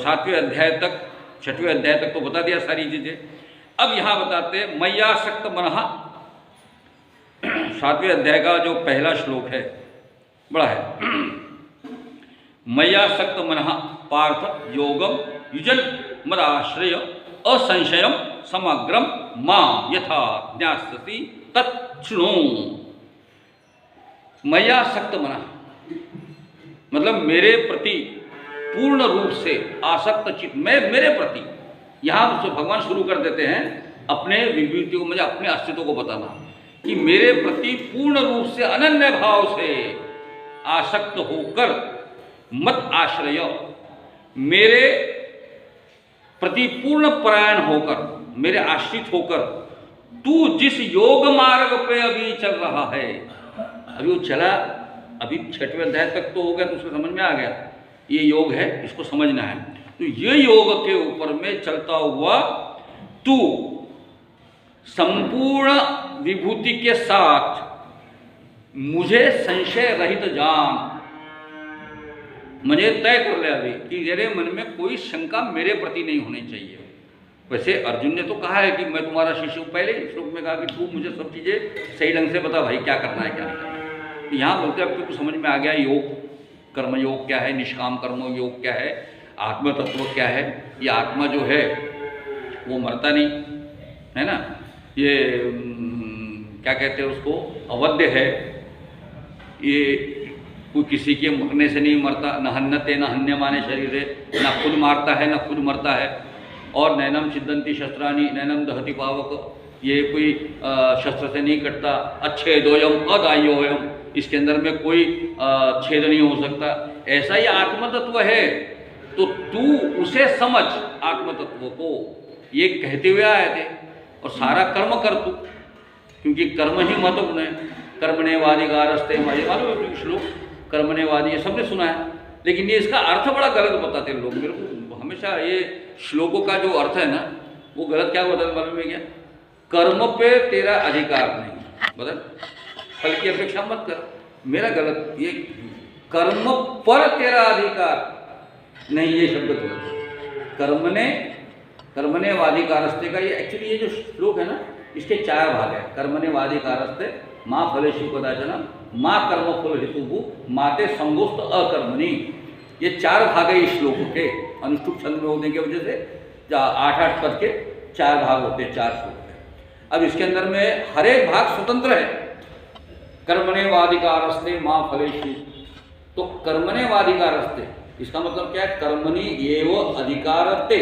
7वें अध्याय तक, 6वें अध्याय तक तो बता दिया सारी चीज़ें। अब यहाँ बताते मय्यासक्त मनः, 7वें अध्याय का जो पहला श्लोक है बड़ा है। मय्यासक्त मनः पार्थ योगम युजन मदाश्रय असंशयम समग्रम मां यथा ज्ञास्यसि तच्छृणु। मय्यासक्त मनः मतलब मेरे प्रति पूर्ण रूप से आसक्त चित्त, मैं मेरे प्रति, यहाँ से भगवान शुरू कर देते हैं अपने विभूति को, मुझे अपने अस्तित्व को बताना कि मेरे प्रति पूर्ण रूप से अनन्य भाव से आसक्त होकर, मत आश्रय, मेरे प्रति पूर्ण परायण होकर, मेरे आश्रित होकर, तू जिस योग मार्ग पे अभी चल रहा है, अभी वो चला, अभी 6वें अध्याय तक तो हो गया, तो उसको समझ में आ गया ये योग है, इसको समझना है। तो ये योग के ऊपर में चलता हुआ तू संपूर्ण विभूति के साथ मुझे संशय रहित जान, मुझे तय कर ले अभी कि मेरे मन में कोई शंका मेरे प्रति नहीं होनी चाहिए। वैसे अर्जुन ने तो कहा है कि मैं तुम्हारा शिष्य हूँ, पहले श्लोक में कहा कि तू मुझे सब चीज़ें सही ढंग से बता भाई, क्या करना है क्या नहीं करना है। तो यहाँ बोलते अब तो समझ में आ गया योग, कर्म योग क्या है, निष्काम कर्म योग क्या है, आत्म तत्व क्या है। ये आत्मा जो है वो मरता नहीं है ना, ये क्या कहते हैं उसको, अवध्य है, ये कोई किसी के मरने से नहीं मरता, न हन्नते न हन्यमाने शरीर है, न खुद मारता है न खुद मरता है। और नैनम छिदंती शस्त्राणी नैनम दहति पावक, ये कोई शस्त्र से नहीं कटता। अच्छेदोयम अदाह्योयम, इसके अंदर में कोई छेद नहीं हो सकता। ऐसा ही आत्म तत्व है, तो तू उसे समझ आत्म तत्व को, ये कहते हुए आए थे। और सारा कर्म कर तू, क्योंकि कर्म ही महत्वपूर्ण है। कर्मण्येवाधिकारस्ते मालिक, मालूम है श्लोक, कर्मण्यवादी, ये सबने सुना है, लेकिन ये इसका अर्थ बड़ा गलत बताते हैं लोग। मेरे को हमेशा ये श्लोकों का जो अर्थ है ना, वो गलत क्या बताते मालूम है क्या? कर्म पे तेरा अधिकार नहीं, बता, फल की अपेक्षा मत कर, मेरा गलत, ये कर्म पर तेरा अधिकार नहीं, ये शब्द गलत। कर्मणे वाधिकारस्ते का ये एक्चुअली ये जो श्लोक है ना, इसके 4 भाग है। कर्मणे वाधिकारस्ते माँ फलेषु कदाचन माँ कर्म फल हेतु माते संगोस्त अकर्मणि, ये 4 भाग है इस श्लोक के। अनुष्टुप छंद में होने की वजह से 8-8 पद के 4 भाग होते हैं, 4 श्लोक है। अब इसके अंदर में हर एक भाग स्वतंत्र है। कर्मणे वाधिकारस्ते माँ फलेषु, तो कर्मणे वाधिकारस्ते इसका मतलब क्या है? कर्मणि एव अधिकारते,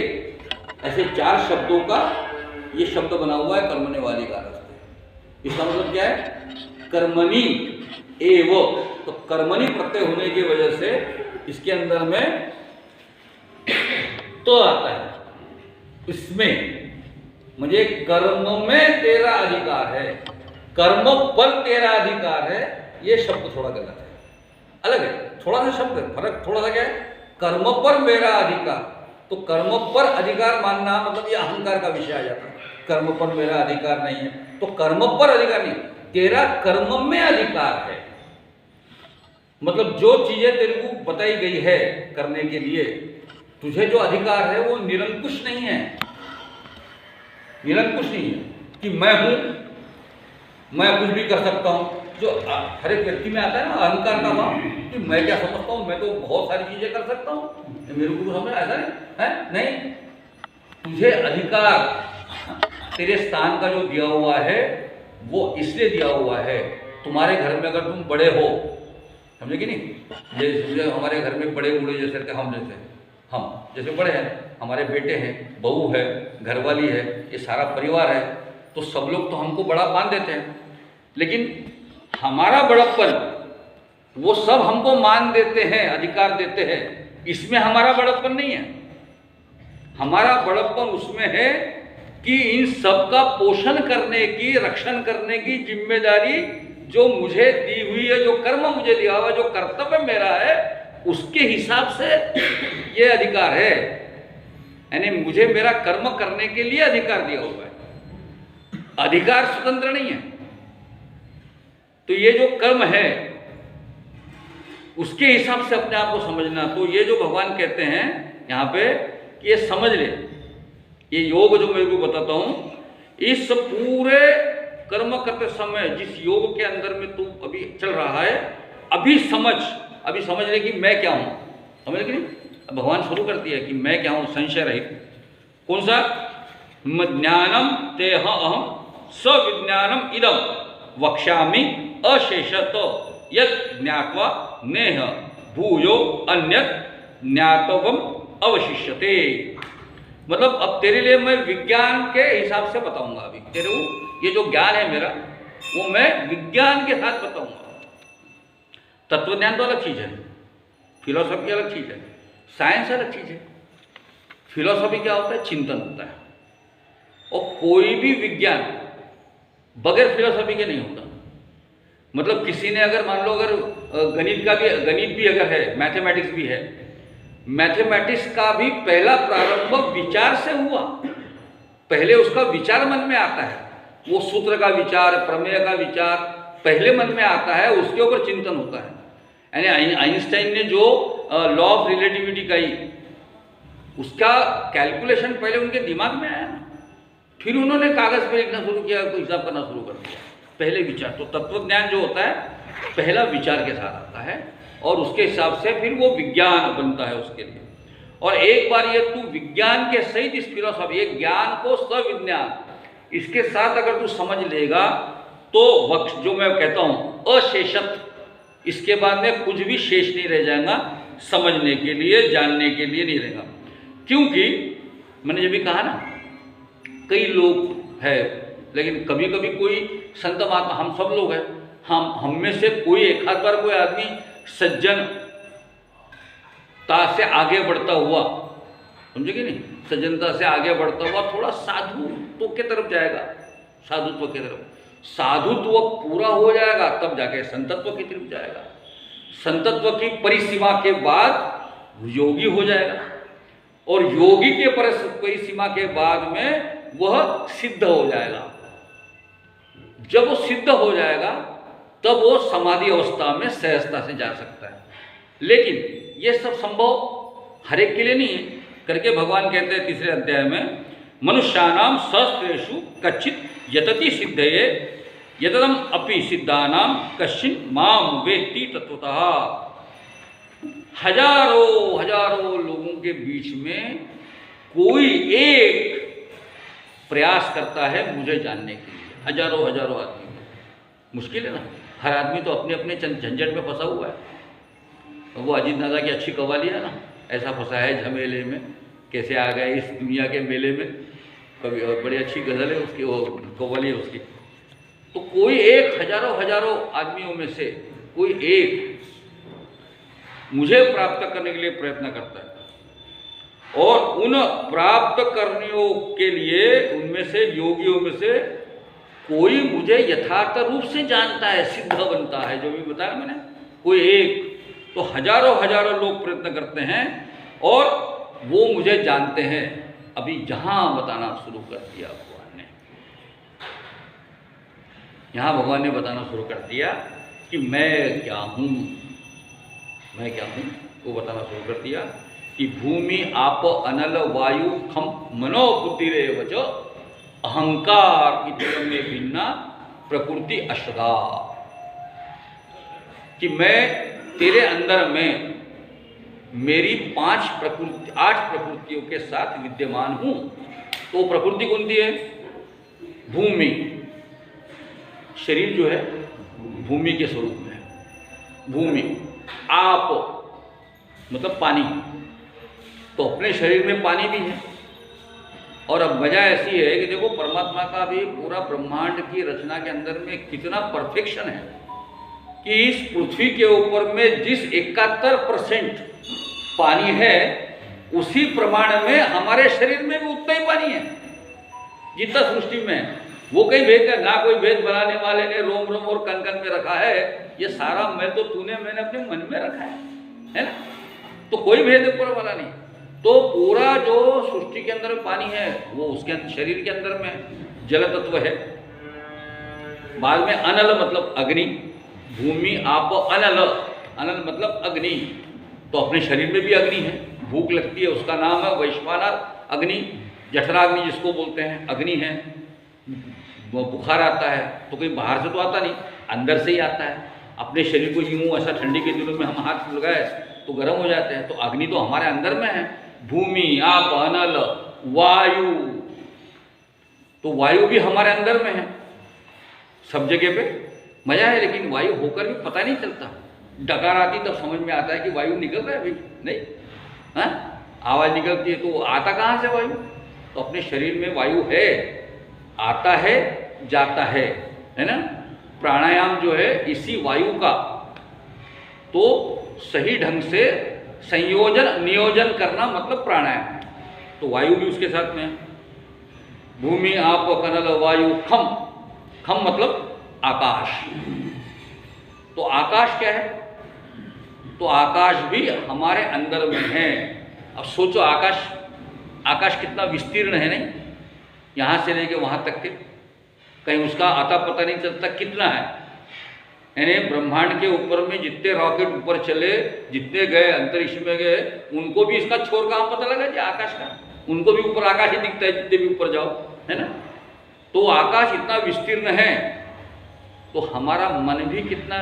ऐसे 4 शब्दों का ये शब्द बना हुआ है कर्मणे वाधिकारस्ते। इसका मतलब क्या है? कर्मणि एव, तो कर्मणि प्रत्यय होने की वजह से इसके अंदर में तो आता है, इसमें मुझे कर्म में तेरा अधिकार है, कर्म पर तेरा अधिकार है, ये शब्द थोड़ा गलत है, अलग है, थोड़ा सा शब्द फर्क, थोड़ा सा क्या है? कर्म पर मेरा अधिकार, तो कर्म पर अधिकार मानना मतलब ये अहंकार का विषय आ जाता है। कर्म पर मेरा अधिकार नहीं है, तो कर्म पर अधिकार नहीं, तेरा कर्म में अधिकार है। मतलब जो चीजें तेरे को बताई गई है करने के लिए, तुझे जो अधिकार है वो निरंकुश नहीं है, निरंकुश नहीं है कि मैं हूं, मैं कुछ भी कर सकता हूं। जो हर एक व्यक्ति में आता है ना अहंकार का भाव कि मैं क्या समझता हूं, मैं तो बहुत सारी चीजें कर सकता हूं, मेरे को समझ ऐसा नहीं है। नहीं, तुझे अधिकार तेरे स्थान का जो दिया हुआ है वो इसलिए दिया हुआ है, तुम्हारे घर में अगर तुम बड़े हो, समझे कि नहीं, जैसे हमारे घर में बड़े बूढ़े जैसे हम जैसे बड़े हैं, हमारे बेटे हैं, बहू है, घरवाली है, ये सारा परिवार है, तो सब लोग तो हमको बड़ा मान देते हैं, लेकिन हमारा बड़प्पन वो सब हमको मान देते हैं, अधिकार देते हैं, इसमें हमारा बड़प्पन नहीं है। हमारा बड़प्पन उसमें है कि इन सब का पोषण करने की, रक्षण करने की जिम्मेदारी जो मुझे दी हुई है, जो कर्म मुझे दिया हुआ है, जो कर्तव्य मेरा है, उसके हिसाब से ये अधिकार है। यानी मुझे मेरा कर्म करने के लिए अधिकार दिया हुआ है, अधिकार स्वतंत्र नहीं है। तो ये जो कर्म है उसके हिसाब से अपने आप को समझना। तो ये जो भगवान कहते हैं यहाँ पे कि ये समझ ले, ये योग जो मैं को बताता हूं, इस पूरे कर्म करते समय जिस योग के अंदर में तू अभी चल रहा है, अभी समझ ले कि मैं क्या हूं, समझ ले कि नहीं। अब भगवान शुरू करती है कि मैं क्या हूं, संशय रहित। कौन सा? ज्ञानम तेह अहम सविज्ञानम इदम वक्ष्यामि अशेषत यत् ज्ञात्वा नेह भूयो अन्यत् ज्ञातव्यम अवशिष्यते। मतलब अब तेरे लिए मैं विज्ञान के हिसाब से बताऊंगा। अभी तेरे को ये जो ज्ञान है मेरा, वो मैं विज्ञान के साथ बताऊंगा। तत्वज्ञान तो अलग चीज है, फिलॉसफी अलग चीज है, साइंस अलग चीज है। फिलॉसफी क्या होता है? चिंतन होता है। और कोई भी विज्ञान बगैर फिलॉसफी के नहीं होता। मतलब किसी ने अगर मान लो अगर गणित भी अगर है, मैथमेटिक्स भी है, मैथमेटिक्स का भी पहला प्रारंभ विचार से हुआ। पहले उसका विचार मन में आता है, वो सूत्र का विचार, प्रमेय का विचार पहले मन में आता है, उसके ऊपर चिंतन होता है। यानी आइंस्टाइन ने जो लॉ ऑफ रिलेटिविटी का ही, उसका कैलकुलेशन पहले उनके दिमाग में आया, फिर उन्होंने कागज पे लिखना शुरू किया, कोई हिसाब करना शुरू कर दिया। पहले विचार, तो तत्वज्ञान जो होता है पहला विचार के साथ आता है, और उसके हिसाब से फिर वो विज्ञान बनता है उसके लिए। और एक बार ये तू विज्ञान के सहित इस फिलॉसफी, एक ज्ञान को सविज्ञान, इसके साथ अगर तू समझ लेगा तो वक्ष जो मैं कहता हूँ अशेषत, इसके बाद में कुछ भी शेष नहीं रह जाएगा, समझने के लिए, जानने के लिए नहीं रहेगा। क्योंकि मैंने जब भी कहा ना, कई लोग है, लेकिन कभी कभी कोई संत महात्मा, हम सब लोग हैं, हम में से कोई एक आध बार कोई आदमी सज्जनता से आगे बढ़ता हुआ, समझे कि नहीं, सज्जनता से आगे बढ़ता हुआ थोड़ा साधुत्व की तरफ जाएगा, साधुत्व की तरफ, साधुत्व पूरा हो जाएगा तब जाके संतत्व की तरफ जाएगा। संतत्व की परिसीमा के बाद योगी हो जाएगा और योगी के परिसीमा के बाद में वह सिद्ध हो जाएगा। जब वो सिद्ध हो जाएगा तब वो समाधि अवस्था में सहजता से जा सकता है। लेकिन ये सब संभव हर एक के लिए नहीं है करके भगवान कहते हैं तीसरे अध्याय में, मनुष्याणाम सहस्रेषु कच्चित यतति सिद्धये यतदम अपि सिद्धानाम कश्चिन माम वेत्ति तत्वतः। हजारों लोगों के बीच में कोई एक प्रयास करता है मुझे जानने के लिए। हजारों आदमी, मुश्किल है ना। हर आदमी तो अपने अपने झंझट में फंसा हुआ है। वो अजीत दादा की अच्छी कव्वाली है ना, ऐसा फंसा है झमेले में, कैसे आ गए इस दुनिया के मेले में, कभी बड़ी अच्छी गज़ल है उसकी, वो कव्वाली है उसकी। तो कोई एक हजारों आदमियों में से कोई एक मुझे प्राप्त करने के लिए प्रयत्न करता है और उन प्राप्त करने के लिए उनमें से योगियों में से कोई मुझे यथार्थ रूप से जानता है, सिद्ध बनता है, जो भी बताया मैंने, कोई एक। तो हजारों लोग प्रयत्न करते हैं और वो मुझे जानते हैं। अभी जहां बताना शुरू कर दिया भगवान ने, यहां भगवान ने बताना शुरू कर दिया कि मैं क्या हूं, वो बताना शुरू कर दिया कि भूमि आप अनल वायु खम मनो बुद्धिरेव च अहंकार इत्येवं में भिन्ना प्रकृति अष्टधा। कि मैं तेरे अंदर में मेरी 8 प्रकृतियों के साथ विद्यमान हूं। तो प्रकृति कौन सी है? भूमि, शरीर जो है भूमि के स्वरूप में है। भूमि, आप मतलब पानी, तो अपने शरीर में पानी भी है। और अब वजह ऐसी है कि देखो परमात्मा का भी पूरा ब्रह्मांड की रचना के अंदर में कितना परफेक्शन है कि इस पृथ्वी के ऊपर में जिस 71% पानी है उसी प्रमाण में हमारे शरीर में भी उतना ही पानी है जितना सृष्टि में है। वो कहीं भेद कर ना, कोई भेद बनाने वाले ने रोम रोम और कन कन में रखा है। ये सारा मैल तो तूने मैंने अपने मन में रखा है ना। तो कोई भेद ऊपर वाला नहीं। तो पूरा जो सृष्टि के अंदर पानी है वो उसके शरीर के अंदर में जल तत्व है। बाद में अनल मतलब अग्नि, भूमि आप अनल, अनल मतलब अग्नि, तो अपने शरीर में भी अग्नि है। भूख लगती है उसका नाम है वैश्वानर अग्नि, जठराग्नि जिसको बोलते हैं, अग्नि है। बुखार आता है तो कोई बाहर से तो आता नहीं, अंदर से ही आता है। अपने शरीर को यूं ऐसा ठंडी के दिनों में हम हाथ लगाए तो गर्म हो जाते हैं, तो अग्नि तो हमारे अंदर में है। भूमि आप अनल वायु, तो वायु भी हमारे अंदर में है सब जगह पे। मजा है, लेकिन वायु होकर भी पता नहीं चलता। डकार आती तब समझ में आता है कि वायु निकल रहा है भाई, नहीं हाँ आवाज़ निकलती है तो आता कहाँ से वायु? तो अपने शरीर में वायु है, आता है जाता है ना। प्राणायाम जो है इसी वायु का तो सही ढंग से संयोजन नियोजन करना मतलब प्राणायाम है। तो वायु भी उसके साथ में है। भूमि आप कनल वायु खम, खम मतलब आकाश। तो आकाश क्या है? तो आकाश भी हमारे अंदर में है। अब सोचो आकाश, आकाश कितना विस्तीर्ण है, नहीं? यहाँ से लेके वहाँ तक के कहीं उसका आता पता नहीं चलता कितना है। यानी ब्रह्मांड के ऊपर में जितने रॉकेट ऊपर चले, जितने गए अंतरिक्ष में गए, उनको भी इसका छोर कहाँ पता लगा जी? आकाश का। उनको भी ऊपर आकाश ही दिखता है जितने भी ऊपर जाओ, है ना। तो आकाश इतना विस्तीर्ण है, तो हमारा मन भी कितना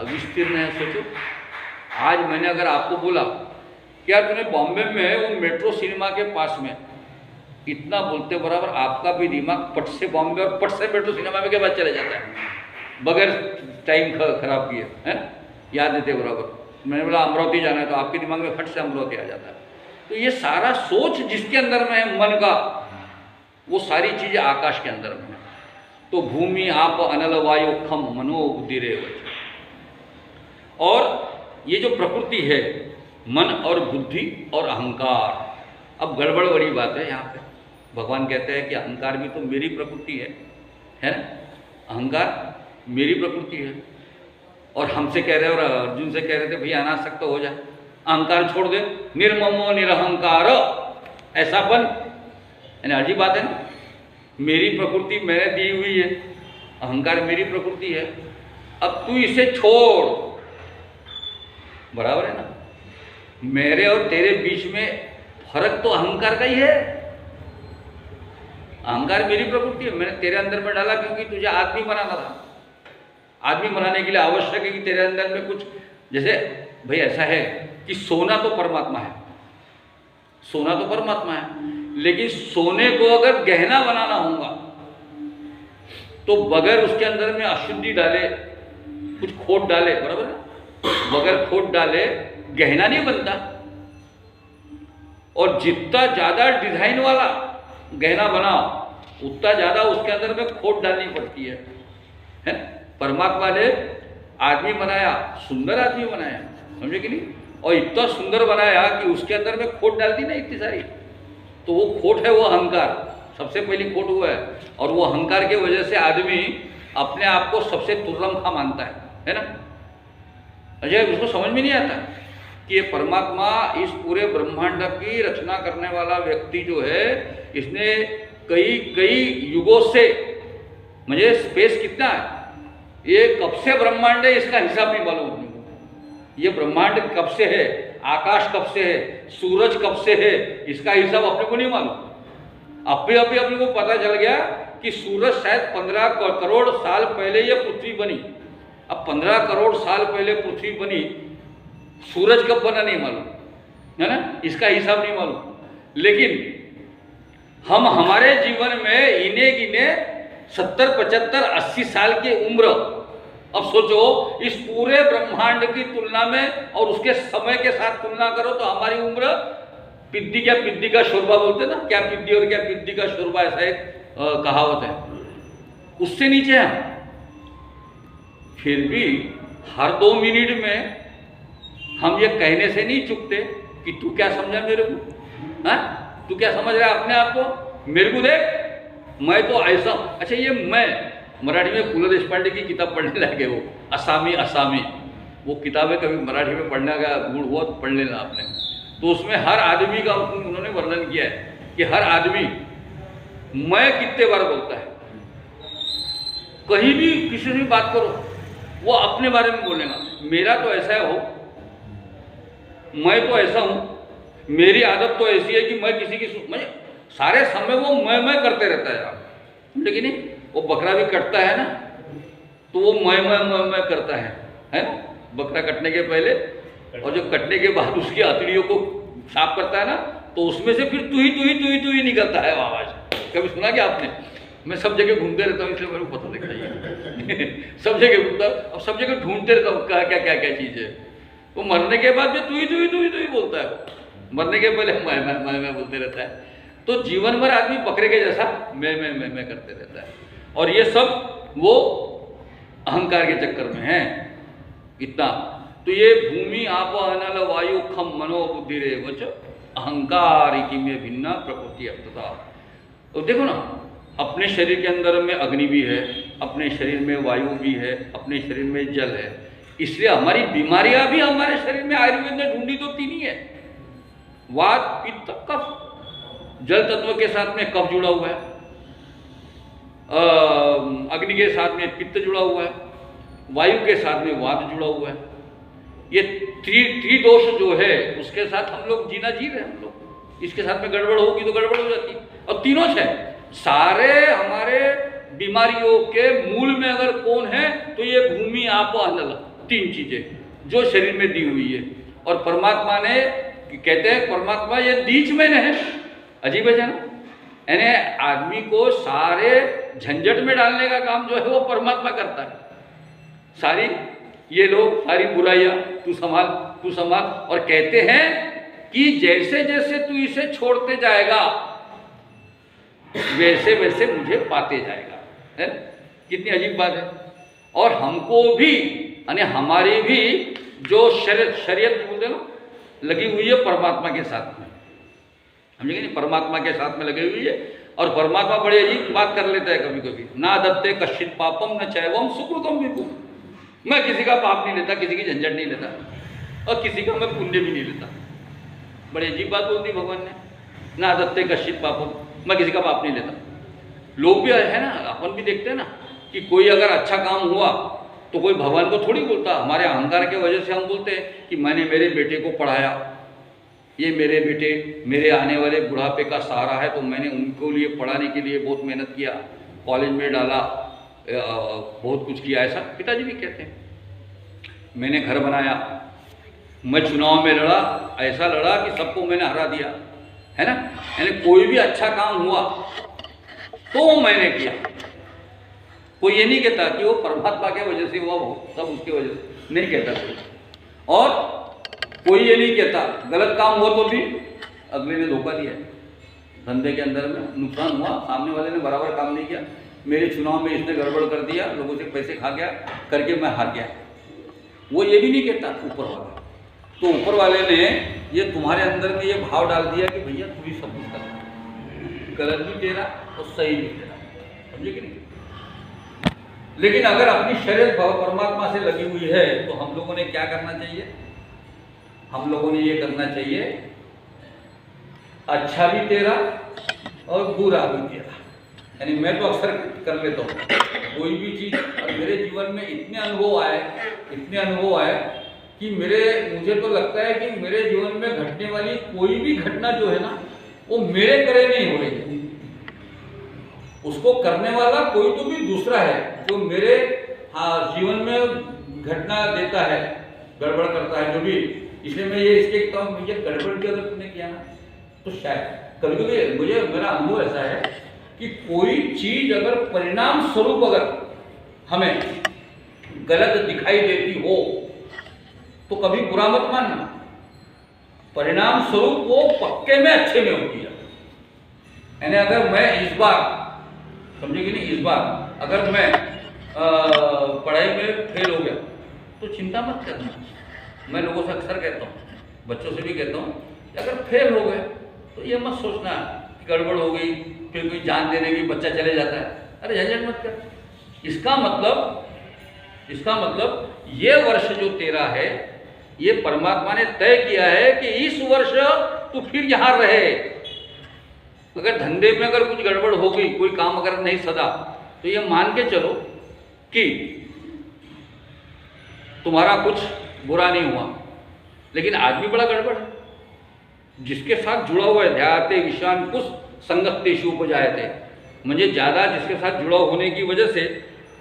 विस्तीर्ण है सोचो। आज मैंने अगर आपको बोला क्या तूने बॉम्बे में वो मेट्रो सिनेमा के पास में, इतना बोलते बराबर आपका भी दिमाग पट से बॉम्बे और पट से मेट्रो सिनेमा में के बाद चले जाता है बगैर टाइम खराब किए, है याद देते बराबर। मैंने बोला अमरावती जाना है तो आपके दिमाग में फट से अमरावती आ जाता है। तो ये सारा सोच जिसके अंदर में है मन का, वो सारी चीज़ें आकाश के अंदर में है। तो भूमि आप अनल वायु खम मनो बुद्धिरेव। और ये जो प्रकृति है मन और बुद्धि और अहंकार, अब गड़बड़ बड़ी बात है यहाँ पे। भगवान कहते हैं कि अहंकार भी तो मेरी प्रकृति है ना। अहंकार मेरी प्रकृति है। और हमसे कह रहे और अर्जुन से कह रहे थे भैया अनासक्त हो जा, अहंकार छोड़ दे, निर्ममो निरहंकार, ऐसापन, यानी अजीब बात है ना। मेरी प्रकृति मैंने दी हुई है, अहंकार मेरी प्रकृति है, अब तू इसे छोड़, बराबर है ना। मेरे और तेरे बीच में फर्क तो अहंकार का ही है। अहंकार मेरी प्रकृति है, मैंने तेरे अंदर में डाला क्योंकि तुझे आदमी बनाना था। आदमी बनाने के लिए आवश्यक है कि तेरे अंदर में कुछ, जैसे भाई ऐसा है कि सोना तो परमात्मा है, सोना तो परमात्मा है, लेकिन सोने को अगर गहना बनाना होगा तो बगैर उसके अंदर में अशुद्धि डाले, कुछ खोट डाले, बराबर है, बगैर खोट डाले गहना नहीं बनता। और जितना ज़्यादा डिजाइन वाला गहना बनाओ उतना ज़्यादा उसके अंदर में खोट डालनी पड़ती है। परमात्मा ने आदमी बनाया, सुंदर आदमी बनाया, समझे कि नहीं, और इतना सुंदर बनाया कि उसके अंदर में खोट डाल दी ना इतनी सारी, तो वो खोट है, वो अहंकार, सबसे पहली खोट वो है। और वो अहंकार के वजह से आदमी अपने आप को सबसे तुर्लमखा मानता है ना। अजय उसको समझ में नहीं आता कि ये परमात्मा, इस पूरे ब्रह्मांड की रचना करने वाला व्यक्ति जो है, इसने कई कई युगों से, मुझे स्पेस कितना है, ये कब से ब्रह्मांड है इसका हिसाब नहीं मालूम अपने को। ये ब्रह्मांड कब से है, आकाश कब से है, सूरज कब से है, इसका हिसाब अपने को नहीं मालूम। अभी अपने को पता चल गया कि सूरज शायद 15 करोड़ साल पहले ये पृथ्वी बनी। अब 15 करोड़ साल पहले पृथ्वी बनी, सूरज कब बना नहीं मालूम, है ना, इसका हिसाब नहीं मालूम। लेकिन हम हमारे जीवन में इन्हें गिने 70, 75, 80 साल की उम्र, अब सोचो इस पूरे ब्रह्मांड की तुलना में और उसके समय के साथ तुलना करो तो हमारी उम्र पिद्दी क्या पिद्दी का शोरबा बोलते ना, क्या पिद्दी और क्या पिद्दी का शोरबा, ऐसा एक कहावत है, उससे नीचे हैं। फिर भी हर 2 मिनट में हम ये कहने से नहीं चुकते कि तू क्या समझा मेरे को, हाँ, तू क्या समझ रहा है अपने आप को, मेरे को देख, मैं तो ऐसा। अच्छा, ये मैं मराठी में पु ल देशपांडे की किताब पढ़ने लगे, वो असामी, वो किताबें कभी मराठी में पढ़ने का मूड हुआ तो पढ़ लेना आपने। तो उसमें हर आदमी का उन्होंने वर्णन किया है कि हर आदमी मैं कितने बार बोलता है। कहीं भी किसी से भी बात करो वो अपने बारे में बोलेगा, मेरा तो ऐसा हो, मैं तो ऐसा हूँ, मेरी आदत तो ऐसी है कि मैं किसी की मैं सारे समय वो मैं करते रहता है यार। लेकिन नहीं, वो बकरा भी कटता है ना तो वो मैं करता है ना, बकरा कटने के पहले और जो कटने के बाद उसकी हथेलियों को साफ करता है ना, तो उसमें से फिर तू ही निकलता है आवाज़। कभी सुना क्या आपने? मैं सब जगह घूमते रहता हूँ इसलिए मेरे को पता दिखाई सब जगह घूमता, अब सब जगह ढूंढते रहता हूँ क्या चीज़ है। वो मरने के बाद भी तू ही बोलता है, मरने के पहले मैं बोलते रहता है। तो जीवन भर आदमी बकरे के जैसा मैं करते रहता है, और ये सब वो अहंकार के चक्कर में है इतना। तो ये भूमि आप अनल वायु खम मनो बुद्धि रे वच अहंकार की में भिन्ना प्रकृति अर्थता। तो देखो ना, अपने शरीर के अंदर में अग्नि भी है, अपने शरीर में वायु भी है, अपने शरीर में जल है, इसलिए हमारी बीमारियां भी हमारे शरीर में आयुर्वेद ने ढूंढी तो 3 ही है, वात पित्त कफ। जल तत्व के साथ में कफ जुड़ा हुआ है, अग्नि के साथ में पित्त जुड़ा हुआ है, वायु के साथ में वात जुड़ा हुआ है। ये त्रिदोष जो है उसके साथ हम लोग जीना जी रहे हैं हम लोग। इसके साथ में गड़बड़ होगी तो गड़बड़ हो जाती है। और तीनों है सारे हमारे बीमारियों के मूल में अगर कौन है तो ये भूमि आप अनल, 3 चीजें जो शरीर में दी हुई है। और परमात्मा ने कहते हैं परमात्मा ये बीच में है, अजीब है ना, यानी आदमी को सारे झंझट में डालने का काम जो है वो परमात्मा करता है। सारी ये लोग सारी बुराइयां तू संभाल, और कहते हैं कि जैसे जैसे तू इसे छोड़ते जाएगा वैसे वैसे मुझे पाते जाएगा, है? कितनी अजीब बात है। और हमको भी यानी हमारी भी जो शरीयत बोलते ना लगी हुई है परमात्मा के साथ में, समझेंगे नहीं, परमात्मा के साथ में लगी हुई है। और परमात्मा बड़ी अजीब बात कर लेता है कभी कभी, ना दत्ते कश्चित पापम न चैवम सुकृतम विभुम। मैं किसी का पाप नहीं लेता, किसी की झंझट नहीं लेता, और किसी का मैं पुण्य भी नहीं लेता। बड़ी अजीब बात बोल दी भगवान ने, ना दत्ते कश्चित पापम, मैं किसी का पाप नहीं लेता। लोग भी है ना, अपन भी देखते हैं ना कि कोई अगर अच्छा काम हुआ तो कोई भगवान को थोड़ी बोलता, हमारे अहंकार के वजह से हम बोलते हैं कि मैंने मेरे बेटे को पढ़ाया, ये मेरे बेटे मेरे आने वाले बुढ़ापे का सहारा है, तो मैंने उनको लिए पढ़ाने के लिए बहुत मेहनत किया, कॉलेज में डाला, बहुत कुछ किया, ऐसा पिताजी भी कहते हैं। मैंने घर बनाया, मैं चुनाव में लड़ा, ऐसा लड़ा कि सबको मैंने हरा दिया, है ना। यानी कोई भी अच्छा काम हुआ तो मैंने किया। कोई ये नहीं कहता कि वो परमात्मा के वजह से हुआ, वो सब उसके वजह से नहीं कहता कोई। और कोई ये नहीं कहता गलत काम हुआ तो भी अगले ने धोखा दिया, धंधे के अंदर में नुकसान हुआ, सामने वाले ने बराबर काम नहीं किया, मेरे चुनाव में इसने गड़बड़ कर दिया, लोगों से पैसे खा गया करके मैं हार गया, वो ये भी नहीं कहता ऊपर वाला। तो ऊपर वाले ने ये तुम्हारे अंदर में ये भाव डाल दिया कि भैया तू ही सब कुछ करना, गलत भी तेरा और सही भी तेरा, समझे कि नहीं। लेकिन अगर अपनी शरीर परमात्मा से लगी हुई है तो हम लोगों ने क्या करना चाहिए, हम लोगों ने ये करना चाहिए, अच्छा भी तेरा और बुरा भी तेरा। यानी मैं तो अक्सर कर लेता हूँ कोई भी चीज़, और मेरे जीवन में इतने अनुभव आए कि मुझे तो लगता है कि मेरे जीवन में घटने वाली कोई भी घटना जो है ना, वो मेरे करे नहीं हो रही, उसको करने वाला कोई तो भी दूसरा है जो मेरे जीवन में घटना देता है, गड़बड़ करता है जो भी। इसलिए मैं ये इसके कहता हूँ, मुझे गड़बड़ भी अगर तुमने किया ना तो शायद कभी कभी मुझे मेरा अनुभव ऐसा है कि कोई चीज अगर परिणाम स्वरूप अगर हमें गलत दिखाई देती हो तो कभी बुरा मत मानना, परिणाम स्वरूप वो पक्के में अच्छे में होती है। यानी अगर मैं इस बार, समझे कि नहीं, इस बार अगर मैं पढ़ाई में फेल हो गया तो चिंता मत करना। मैं लोगों से अक्सर कहता हूँ, बच्चों से भी कहता हूँ कि अगर फेल हो गए तो ये मत सोचना कि गड़बड़ हो गई, फिर कोई जान देने की बच्चा चले जाता है, अरे झंझट मत कर। इसका मतलब ये वर्ष जो तेरा है, ये परमात्मा ने तय किया है कि इस वर्ष तू फिर यहाँ रहे। अगर धंधे में अगर कुछ गड़बड़ हो गई, कोई काम अगर नहीं सदा, तो ये मान के चलो कि तुम्हारा कुछ बुरा नहीं हुआ, लेकिन आदमी बड़ा गड़बड़ है। जिसके साथ जुड़ा हुआ है, ध्याते विषान कुछ संगतेषु उपजायते, मुझे ज़्यादा जिसके साथ जुड़ा होने की वजह से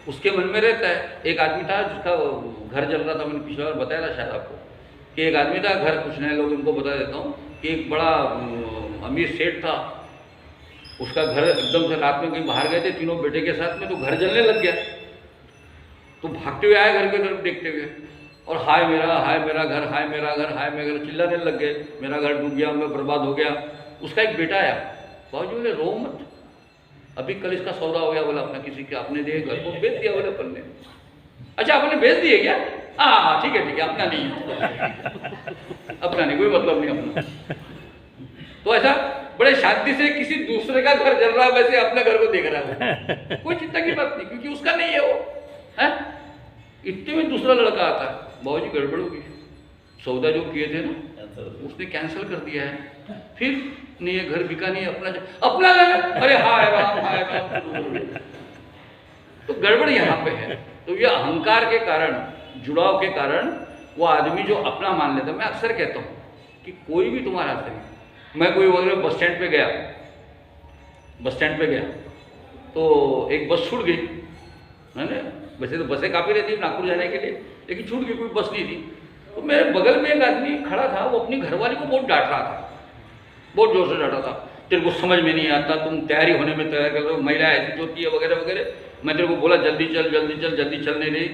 उसके मन में रहता है। एक आदमी था जिसका घर जल रहा था, मैंने पिछली बार बताया था शायद आपको, कि एक आदमी था, घर कुछ नए लोग इनको बता देता हूँ, कि एक बड़ा अमीर सेठ था, उसका घर एकदम से रात में कहीं बाहर गए थे तीनों बेटे के साथ में, तो घर जलने लग गया। तो भागते हुए आए घर की तरफ देखते हुए, और हाय मेरा घर, हाय मेरा घर, हाय मेरा घर चिल्लाने लग गए, मेरा घर डूब गया, मैं बर्बाद हो गया। उसका एक बेटा आया, बाबूजी बोले रो मत, अभी कल इसका सौदा हो गया, बोला अपना किसी के आपने दिए घर को बेच दिया, बोले अपन ने। अच्छा आपने बेच दिए क्या? हाँ ठीक है अपना नहीं है, अपना नहीं, कोई मतलब नहीं अपना। तो ऐसा बड़े शांति से किसी दूसरे का घर जल रहा है, वैसे अपने घर को देख रहा है, कोई चिंता की बात नहीं, क्योंकि उसका नहीं है वो, है। इतने में दूसरा लड़का आता है, बाबूजी गड़बड़ हो गई, सौदा जो किए थे ना उसने कैंसिल कर दिया है, फिर नहीं ये घर बिका नहीं, अपना घर, अरे हाय राम। तो गड़बड़ यहाँ पे है। तो ये अहंकार के कारण, जुड़ाव के कारण वो आदमी जो अपना मान लेता है। मैं अक्सर कहता हूँ कि कोई भी तुम्हारा शरीर, मैं कोई वगैरह बस स्टैंड पे गया तो एक बस छूट गई, है ना। वैसे तो बसें काफ़ी रहती है नागपुर जाने के लिए, लेकिन छूट गई, कोई बस नहीं थी। तो मेरे बगल में एक आदमी खड़ा था, वो अपनी घरवाली को बहुत डांट रहा था, बहुत जोर से डांटा था, तेरे को समझ में नहीं आता, तुम तैयारी होने में तैयार कर रहे हो, महिला ऐसी होती है वगैरह वगैरह, मैं तेरे को बोला जल्दी चल नहीं रही।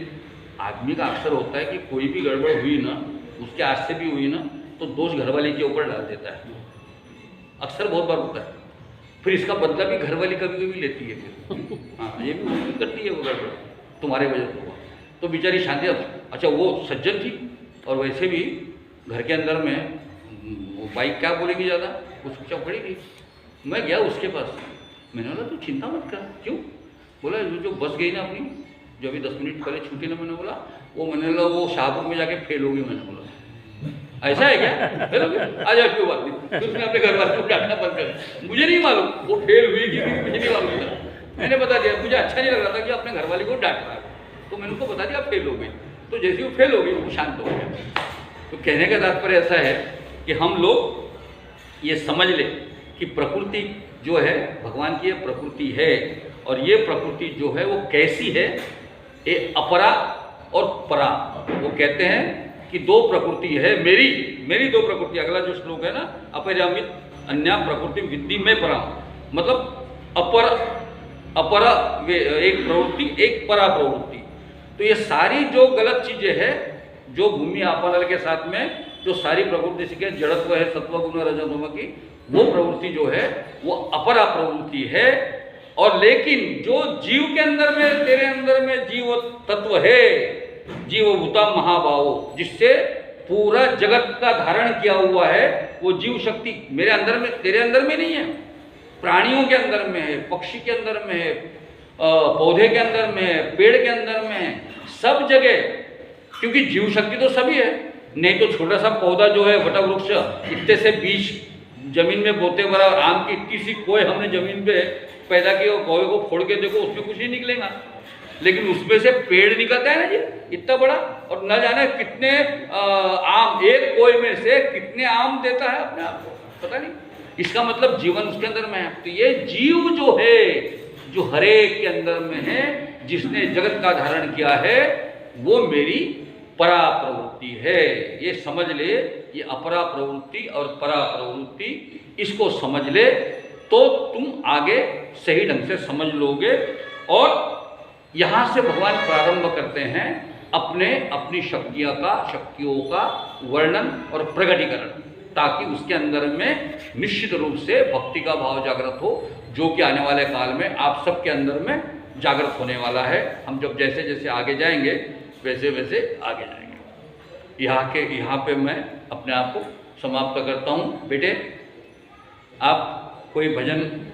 आदमी का अक्सर होता है कि कोई भी गड़बड़ हुई ना, उसके आज से भी हुई ना, तो दोष घरवाली के ऊपर डाल देता है, अक्सर बहुत बार होता है। फिर इसका बदला भी घरवाली कभी कभी लेती है, फिर हाँ ये भी करती है वो गड़बड़, तुम्हारे वजह से हुआ। तो बेचारी शांति, अच्छा वो सज्जन थी, और वैसे भी घर के अंदर में वो बाइक क्या बोलेगी ज़्यादा, वो चुपचाप खड़ी थी। मैं गया उसके पास, मैंने बोला तू चिंता मत कर, क्यों? बोला जो बस गई ना अपनी, जो अभी 10 मिनट पहले छूटी ना, मैंने बोला वो शाहपुर में जाके फेल होगी। मैंने बोला ऐसा है क्या? फेल होगी? आ जाओ, क्यों बात नहीं। फिर उसने अपने घर वालों को डांटना बंद कर। मुझे नहीं मालूम वो फेल हुई कि मुझे नहीं मालूम था। मैंने बता दिया, मुझे अच्छा नहीं लग रहा था कि अपने घर वाले को डांट रहा है, तो मैंने उनको बता दिया फेल हो गई। तो जैसे वो फेल हो गई वो शांत हो गया। तो कहने का तात्पर्य ऐसा है कि हम लोग ये समझ ले कि प्रकृति जो है भगवान की ये प्रकृति है, और ये प्रकृति जो है वो कैसी है, ये अपरा और परा। वो कहते हैं कि दो प्रकृति है, मेरी दो प्रकृति। अगला जो श्लोक है ना, अपरिमित अन्या प्रकृति विद्धि में परा, मतलब अपर एक प्रवृत्ति, एक परा प्रवृत्ति। तो ये सारी जो गलत चीजें हैं, जो भूमि आपनल के साथ में जो सारी प्रवृत्ति सीखे, जड़त्व है, सत्व गुण रजतम की, वो प्रवृत्ति जो है वो अपरा प्रवृत्ति है। और लेकिन जो जीव के अंदर में, तेरे अंदर में जीव तत्व है, जीवभूता महाभाव, जिससे पूरा जगत का धारण किया हुआ है, वो जीव शक्ति मेरे अंदर में, तेरे अंदर में नहीं है, प्राणियों के अंदर में है, पक्षी के अंदर में है, पौधे के अंदर में है, पेड़ के अंदर में है, सब जगह। क्योंकि जीव शक्ति तो सभी है। नहीं तो छोटा सा पौधा जो है वट वृक्ष, इतने से बीज जमीन में बोते बड़ा आम की इतनी सी कोई हमने जमीन पे पैदा की, और कोई को फोड़ के देखो उसमें कुछ नहीं निकलेगा, लेकिन उसमें से पेड़ निकलता है ना जी, इतना बड़ा। और न जाने कितने आम, एक कोई में से कितने आम देता है अपने आप को, पता नहीं। इसका मतलब जीवन उसके अंदर में है। तो ये जीव जो है, जो हरेक के अंदर में है, जिसने जगत का धारण किया है, वो मेरी परा प्रवृत्ति है। ये समझ ले, ये अपरा प्रवृत्ति और परा प्रवृत्ति, इसको समझ ले तो तुम आगे सही ढंग से समझ लोगे। और यहाँ से भगवान प्रारंभ करते हैं अपनी शक्तियों का वर्णन और प्रकटीकरण, ताकि उसके अंदर में निश्चित रूप से भक्ति का भाव जागृत हो, जो कि आने वाले काल में आप सबके अंदर में जागृत होने वाला है। हम जब जैसे जैसे आगे जाएंगे वैसे वैसे आगे जाएंगे। यहाँ पे मैं अपने आप को समाप्त करता हूँ। बेटे आप कोई भजन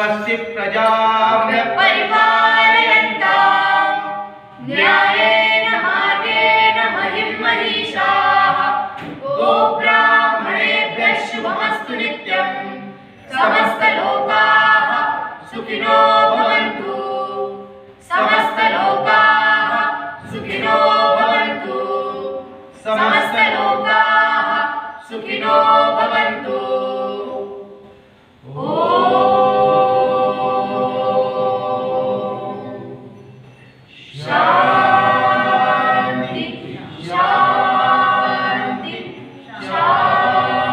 स्वस्ति प्रजाभ्यः परिपालयन्ताम् न्यायेन मार्गेण महिं महिषाः गोब्राह्मणेभ्यः शुभमस्तु नित्यम् समस्तलोकाः सुखिनो भवन्तु समस्तलोकाः सुखिनो भवन्तु समस्तलोकाः सुखिनो भवन्तु शांति शांति शांति।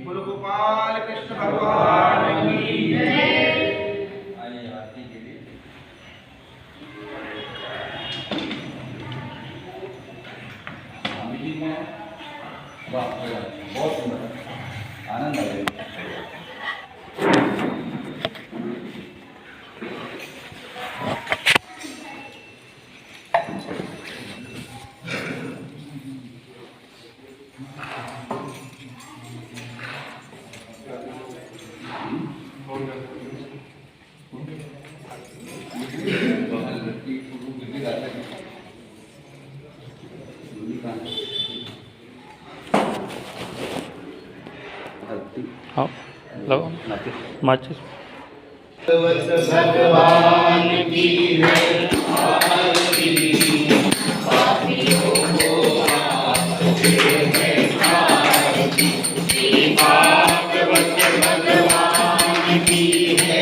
गुरु गोपाल कृष्ण भगवान की जय। आइए आरती के लिए। स्वामी जी ने वाह बहुत सुंदर आनंद आया। हाँ लो माचिस भगवान की है आरती भागवत भगवान की है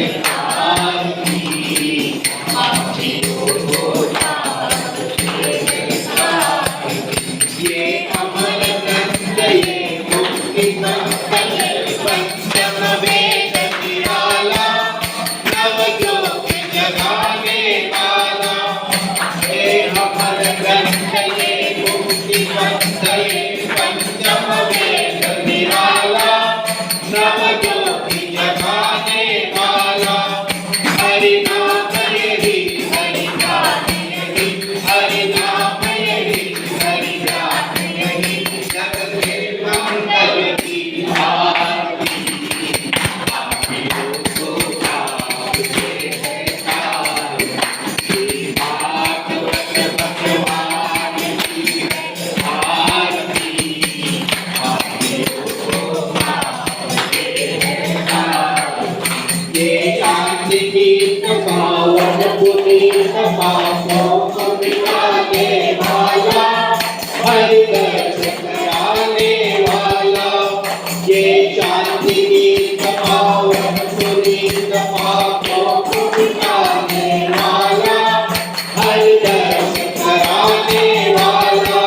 ये अमर ग्रंथ ये मुक्ति पंथ पंचम वेद निराला नवज्योति जगाने वाला ये अमर ग्रंथ ये मुक्ति पंथ ये पंचम वेद निराला नवज्योति जगाने वाला हरि नाम यही हरि नाम यही हरि नाम यही हरि नाम यही जग के मंगल की आरती भागवत भगवान की आरती ये शांति गीत पावन पुनीत पापों को मिटाने वाला हरि दर्श कराने वाला ये शांति गीत पावन पुनीत पापों को मिटाने वाला हरि दर्श कराने वाला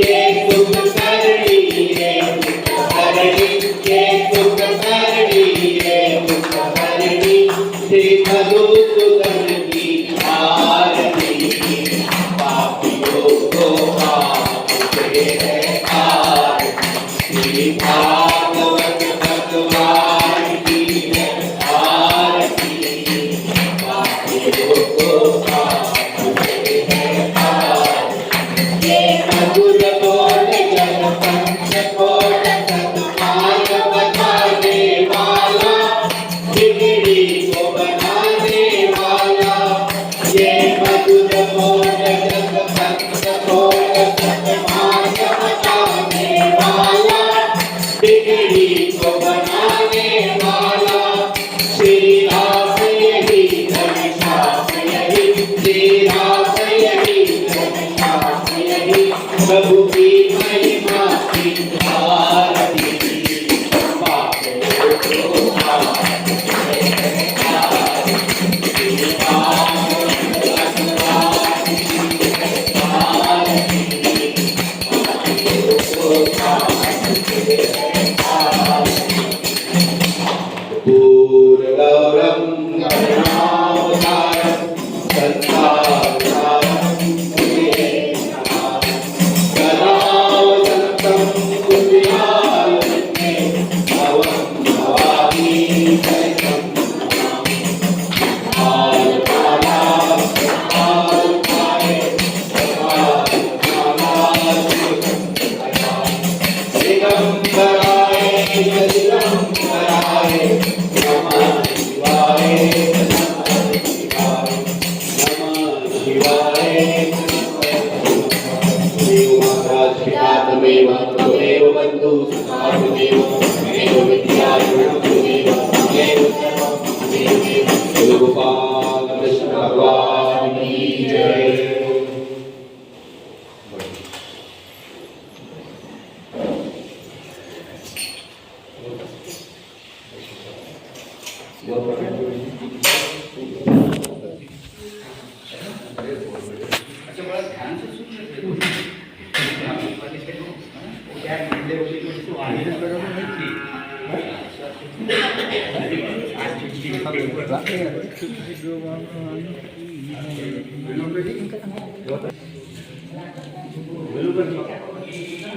ये सुख करणी ये सुख करणी ये सुख करणी ये सुख करणी श्री मधुसूदन की आरती पापियों को आपसे है आरती श्री भागवत भगवान की है आरती पापियों को आपसे है आरती ये मधुर बोल जन पंच कोट सतमार्ग बताने वाला बिगड़ी को बनाने वाला ये मधुर बोल जन पंच कोट सतमार्ग बताने वाला त्वमेव त्वमेव बन्धु सुखासुदेव त्वमेव विद्यायुः त्वमेव त्वमेव सर्वं त्वमेव बोलो गोपाल कृष्ण भगवान की जय। बोलो